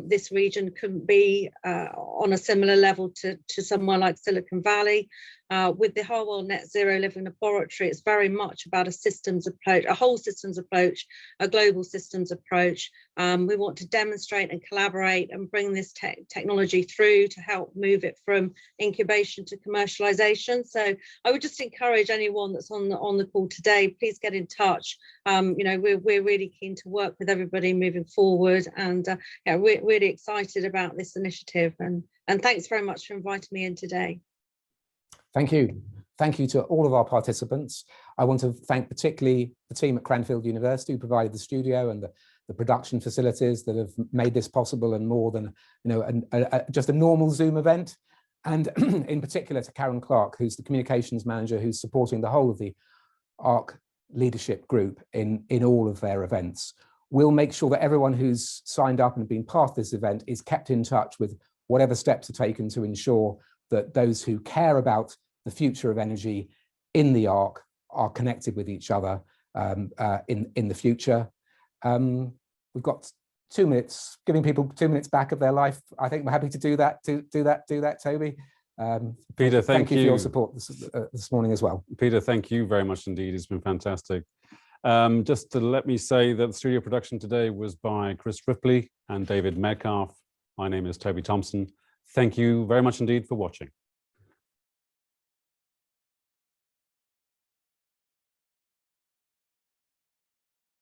this region couldn't be on a similar level to somewhere like Silicon Valley. With the Harwell Net Zero Living Laboratory, it's very much about a systems approach, a whole systems approach, a global systems approach. We want to demonstrate and collaborate and bring this technology through to help move it from incubation to commercialization. So I would just encourage anyone that's on the call today, please get in touch. You know, we're really keen to work with everybody moving forward, and yeah, we're really excited about this initiative. And thanks very much for inviting me in today. Thank you. Thank you to all of our participants. I want to thank particularly the team at Cranfield University who provided the studio and the production facilities that have made this possible, and more than, you know, just a normal Zoom event. And in particular to Karen Clark, who's the communications manager, who's supporting the whole of the ARC leadership group in all of their events. We'll make sure that everyone who's signed up and been part of this event is kept in touch with whatever steps are taken to ensure that those who care about the future of energy in the ARC are connected with each other in the future. We've got 2 minutes, giving people 2 minutes back of their life. I think we're happy to do that. Do that, Toby. Peter, thank you for your support this morning as well. Peter, thank you very much indeed. It's been fantastic. Just to let me say that the studio production today was by Chris Ripley and David Metcalf. My name is Toby Thompson. Thank you very much indeed for watching.